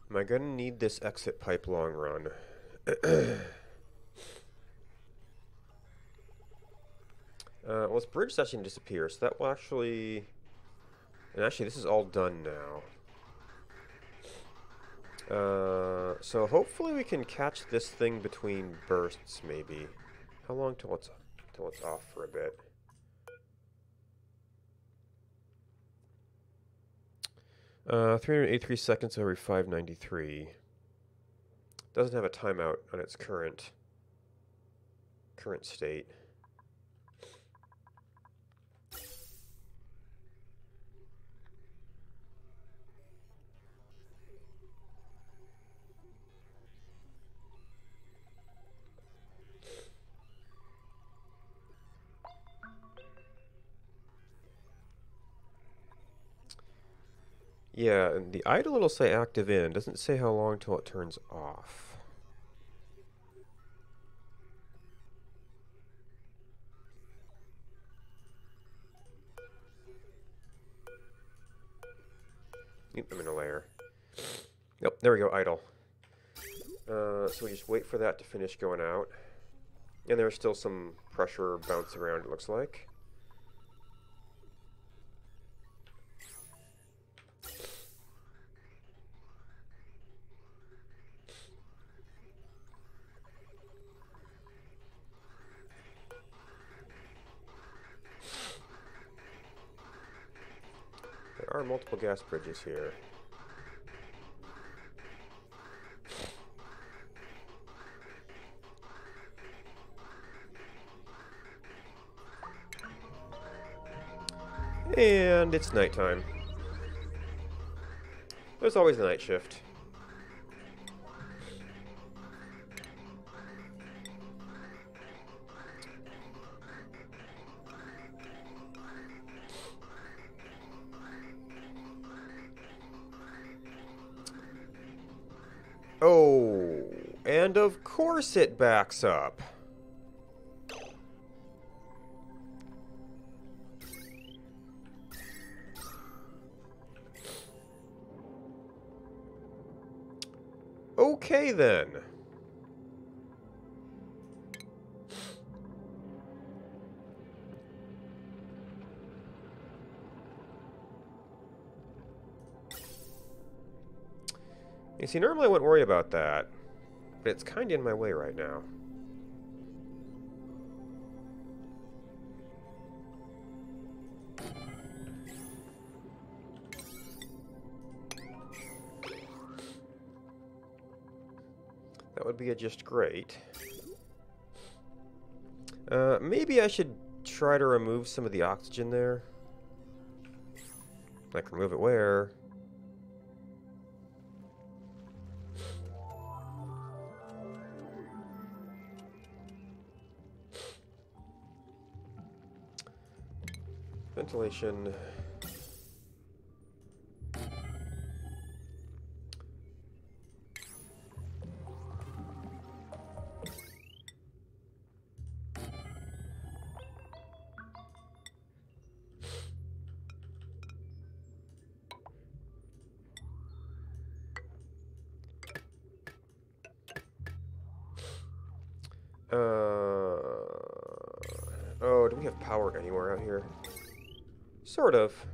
Am I going to need this exit pipe long run? Well, this bridge session disappears, so that will actually... And actually, this is all done now. So hopefully we can catch this thing between bursts, maybe. How long till it's off for a bit? Uh, 383 seconds every 593. Doesn't have a timeout on its current state. Yeah, and the idle it'll say active in. Doesn't say how long till it turns off. Yep, I'm in a layer. Yep, there we go, idle. So we just wait for that to finish going out. And there's still some pressure bouncing around, it looks like. There are multiple gas bridges here. And it's nighttime. There's always a night shift. Oh, and of course it backs up. Okay, then. You see, normally I wouldn't worry about that, but it's kind of in my way right now. That would be just great. Maybe I should try to remove some of the oxygen there. Like, remove it where? Ventilation. Oh, do we have power anywhere out here? Sort of.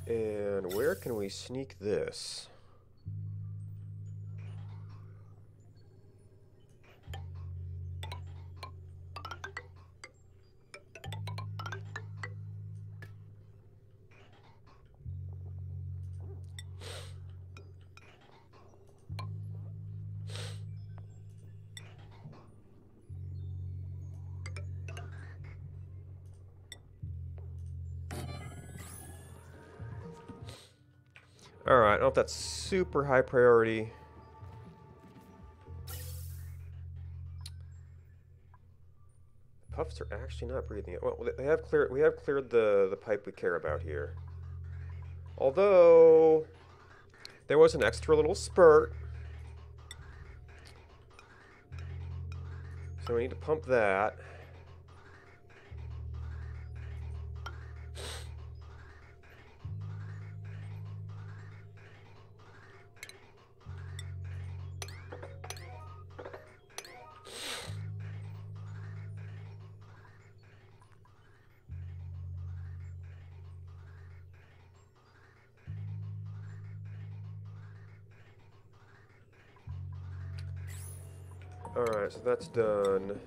And where can we sneak this? Alright, I don't know if that's super high priority. Puffs are actually not breathing it. Well, we have cleared the pipe we care about here. Although there was an extra little spurt. So we need to pump that. Alright, so that's done.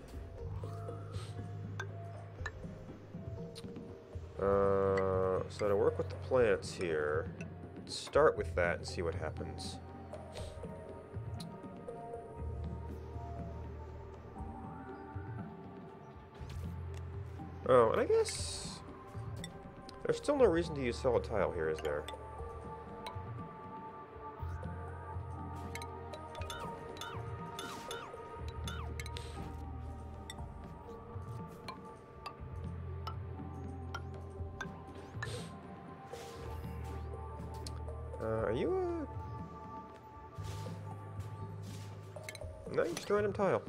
So to work with the plants here, let's start with that and see what happens. Oh, and I guess there's still no reason to use solid tile here, is there? Are you a... No, you're just a random tile.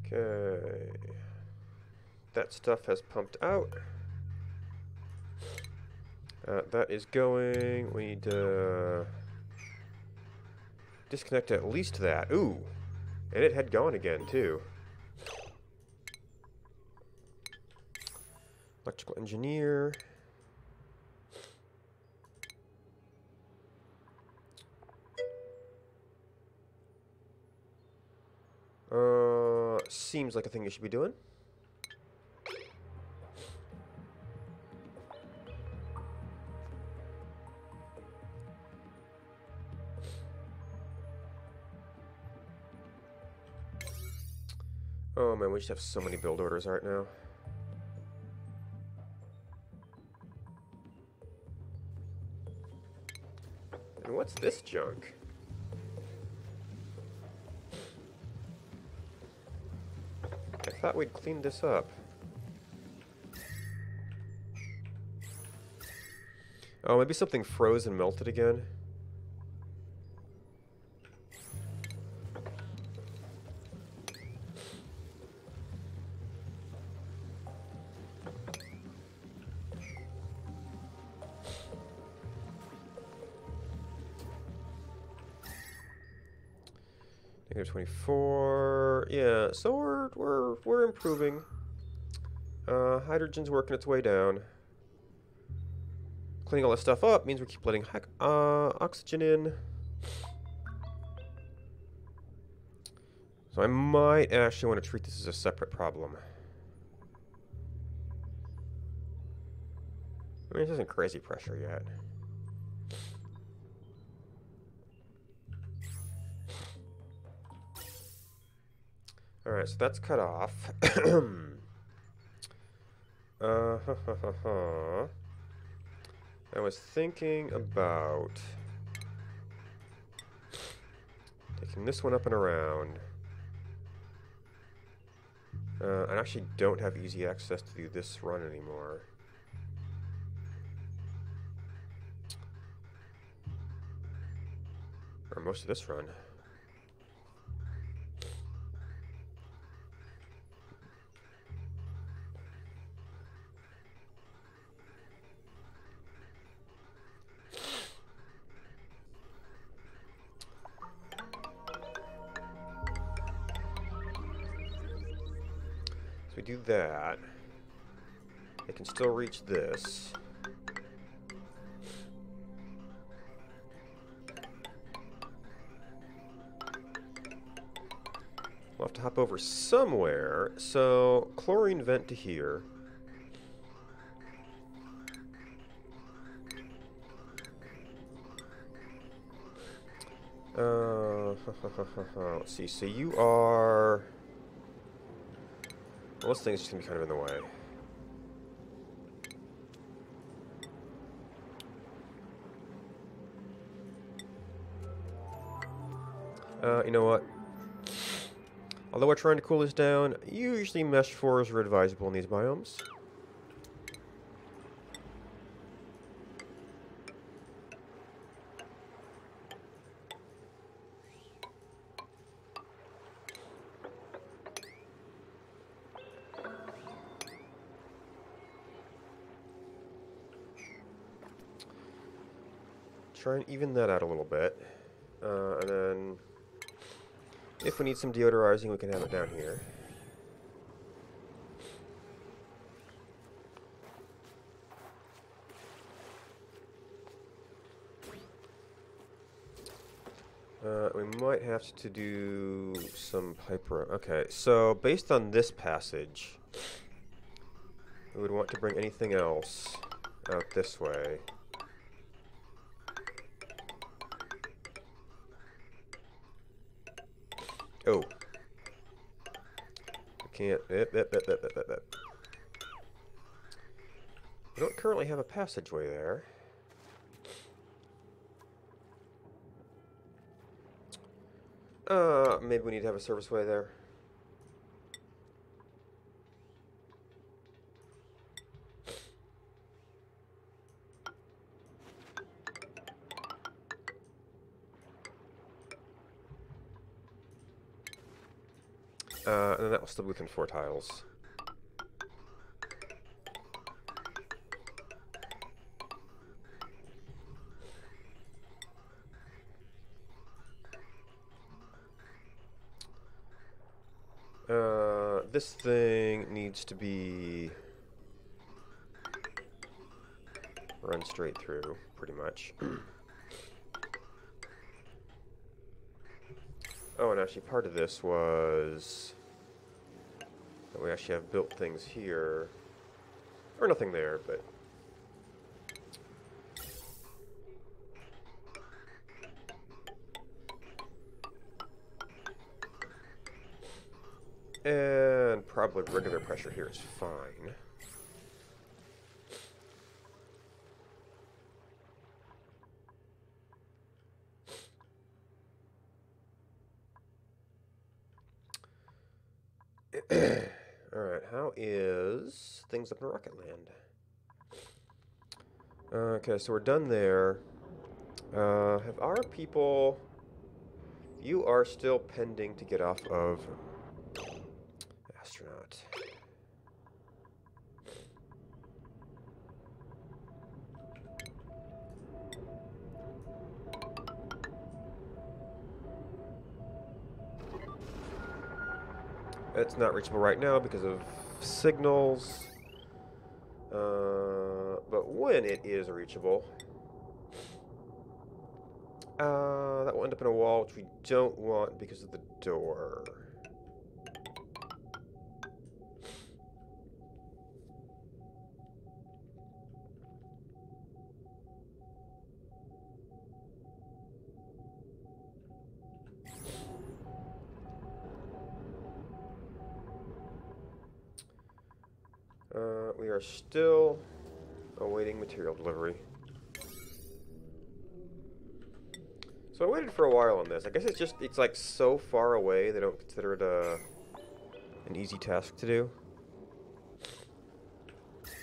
Okay. That stuff has pumped out. That is going... We need to... disconnect at least that. Ooh! And it had gone again, too. Electrical engineer. Seems like a thing you should be doing. Oh man, we just have so many build orders right now. And what's this junk? I thought we'd cleaned this up. Oh, maybe something froze and melted again. -24. Yeah, so we're improving. Hydrogen's working its way down. Cleaning all this stuff up means we keep letting oxygen in. So I might actually want to treat this as a separate problem. I mean, this isn't crazy pressure yet. Alright, so that's cut off. I was thinking about taking this one up and around. I actually don't have easy access to do this run anymore. Or most of this run. We do that. I can still reach this. We'll have to hop over somewhere. So, chlorine vent to here. Let's see. So you are... Well, this thing's just going to be kind of in the way. You know what? Although we're trying to cool this down, usually mesh floors are advisable in these biomes. Try and even that out a little bit. And then, if we need some deodorizing, we can have it down here. We might have to do some pipe run. Okay, so based on this passage, we would want to bring anything else out this way. Oh. I can't. We don't currently have a passageway there. Maybe we need to have a service way there. And then that will still be within 4 tiles. This thing needs to be run straight through, pretty much. Oh, and actually part of this was that we actually have built things here. Or nothing there, but... And probably regular pressure here is fine. Alright, how is things up in Rocket Land? Okay, so we're done there. Have our people... You are still pending to get off of Astronaut. It's not reachable right now because of signals. But when it is reachable, that will end up in a wall, which we don't want because of the door. We are still awaiting material delivery. So I waited for a while on this. I guess it's like so far away they don't consider it an easy task to do.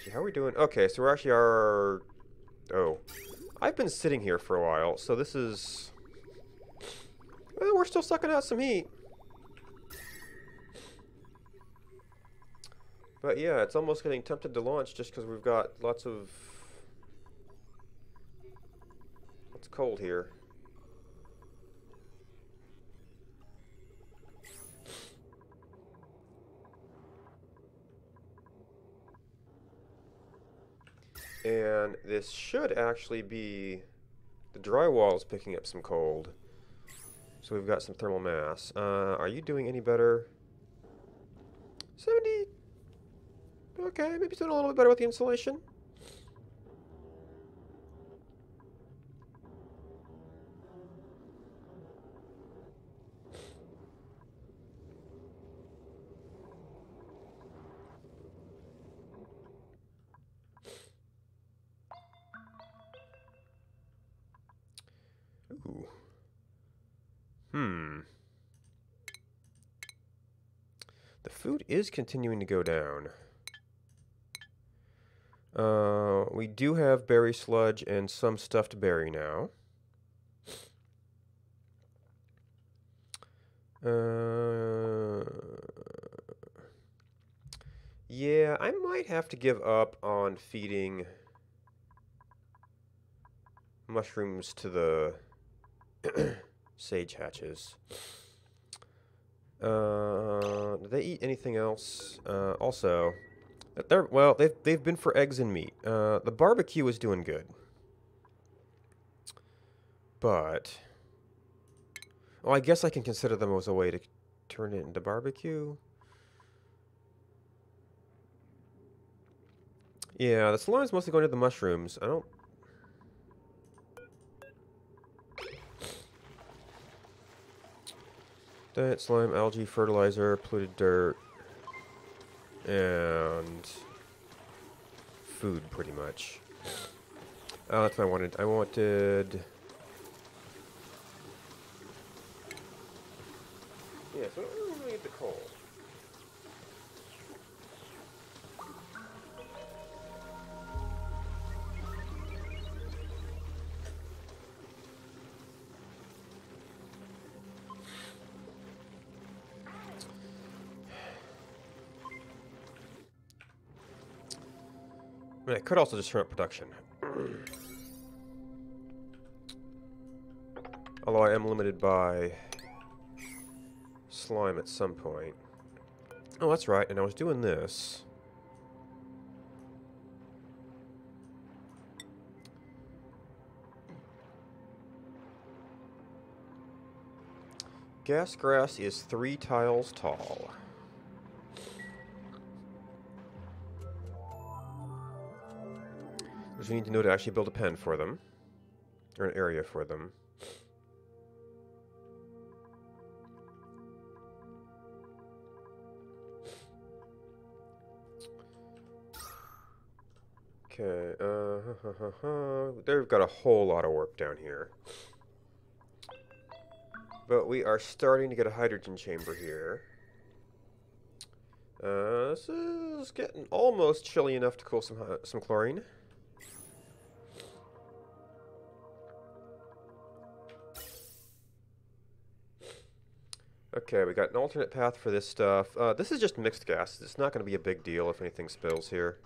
Gee, how are we doing? Okay, so we're actually oh. I've been sitting here for a while, so this is... Well, we're still sucking out some heat. But yeah, it's almost getting tempted to launch just because we've got lots of... It's cold here. And this should actually be... The drywall is picking up some cold. So we've got some thermal mass. Are you doing any better? 70... Okay, maybe it's doing a little bit better with the insulation. Ooh. The food is continuing to go down. We do have berry sludge and some stuffed berry now. Yeah, I might have to give up on feeding mushrooms to the sage hatches. Do they eat anything else? Also, they've been for eggs and meat. The barbecue is doing good, but I guess I can consider them as a way to turn it into barbecue. Yeah, the slime's mostly going to the mushrooms. I don't. Diet, slime, algae, fertilizer, polluted dirt, and food, pretty much. That's what I wanted. I wanted Yeah, so I don't really get the coal. I mean, I could also just turn up production. Although I am limited by slime at some point. Oh, that's right, and I was doing this. Gas grass is 3 tiles tall. Which we need to know to actually build a pen for them. Or an area for them. Okay, they've got a whole lot of work down here. But we are starting to get a hydrogen chamber here. This is getting almost chilly enough to cool some chlorine. Okay, we got an alternate path for this stuff. This is just mixed gases. It's not going to be a big deal if anything spills here.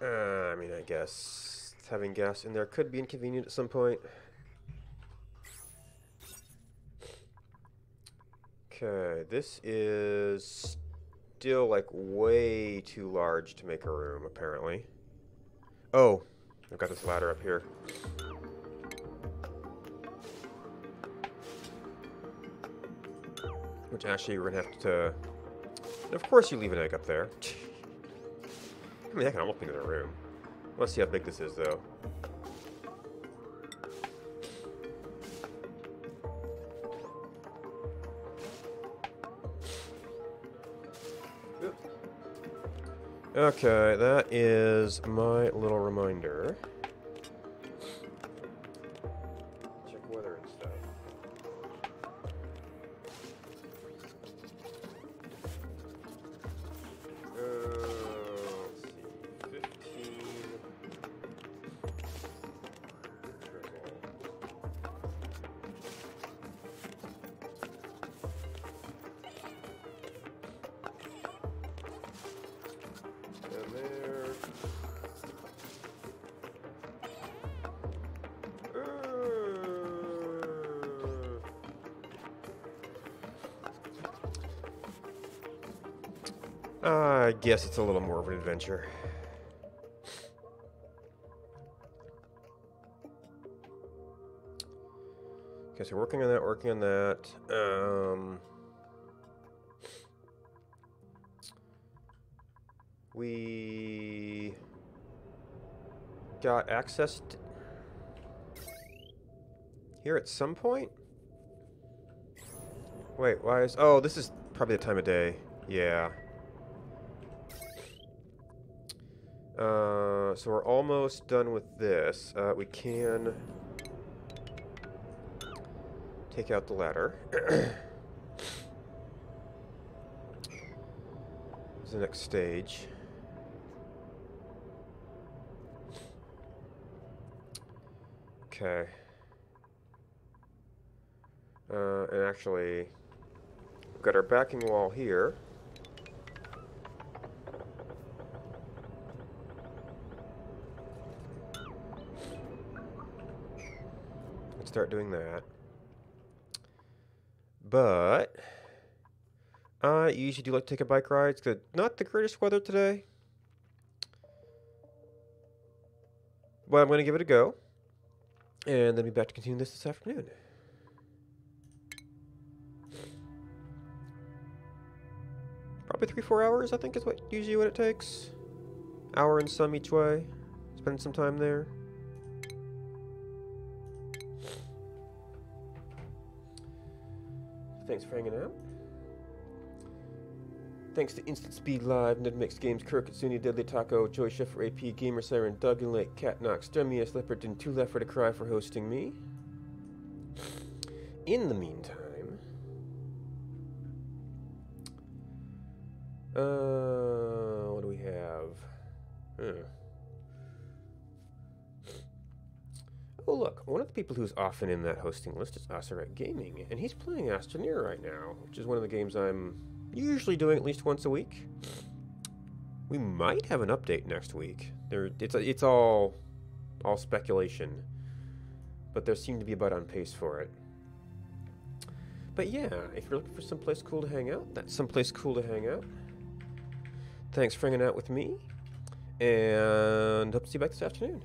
I mean, I guess having gas in there could be inconvenient at some point. Okay, this is still like way too large to make a room, apparently. Oh, I've got this ladder up here. Which actually we're gonna have to... And of course you leave an egg up there. I mean, that can almost be another room. Let's see how big this is, though. Okay, that is my little reminder. Check weather and stuff. Let's see, 15. I guess it's a little more of an adventure. Okay, so working on that. We got access to here at some point? Wait, why is... Oh, this is probably the time of day. Yeah. So we're almost done with this. We can take out the ladder. This is the next stage. Okay. And actually, we've got our backing wall here. Start doing that. But I usually do like to take a bike ride. It's not the greatest weather today, but I'm going to give it a go and then be back to continue this afternoon. Probably 3-4 hours, I think, is usually what it takes. Hour and some each way. Spend some time there. thanks for hanging out. Thanks to Instant Speed Live, Nedmix Games, Kirk, Katsuni, Deadly Taco, Joy Sheffer, AP, Gamer Siren, Doug and Lake, Cat Knox, Dummiest Leopard, and Two Left for the Cry for hosting me. In the meantime, what do we have? Oh look, one of the people who's often in that hosting list is Asaret Gaming, and he's playing Astroneer right now, which is one of the games I'm usually doing at least once a week. We might have an update next week. It's all speculation, but there seemed to be about on pace for it. But yeah, if you're looking for someplace cool to hang out, that's someplace cool to hang out. Thanks for hanging out with me, and hope to see you back this afternoon.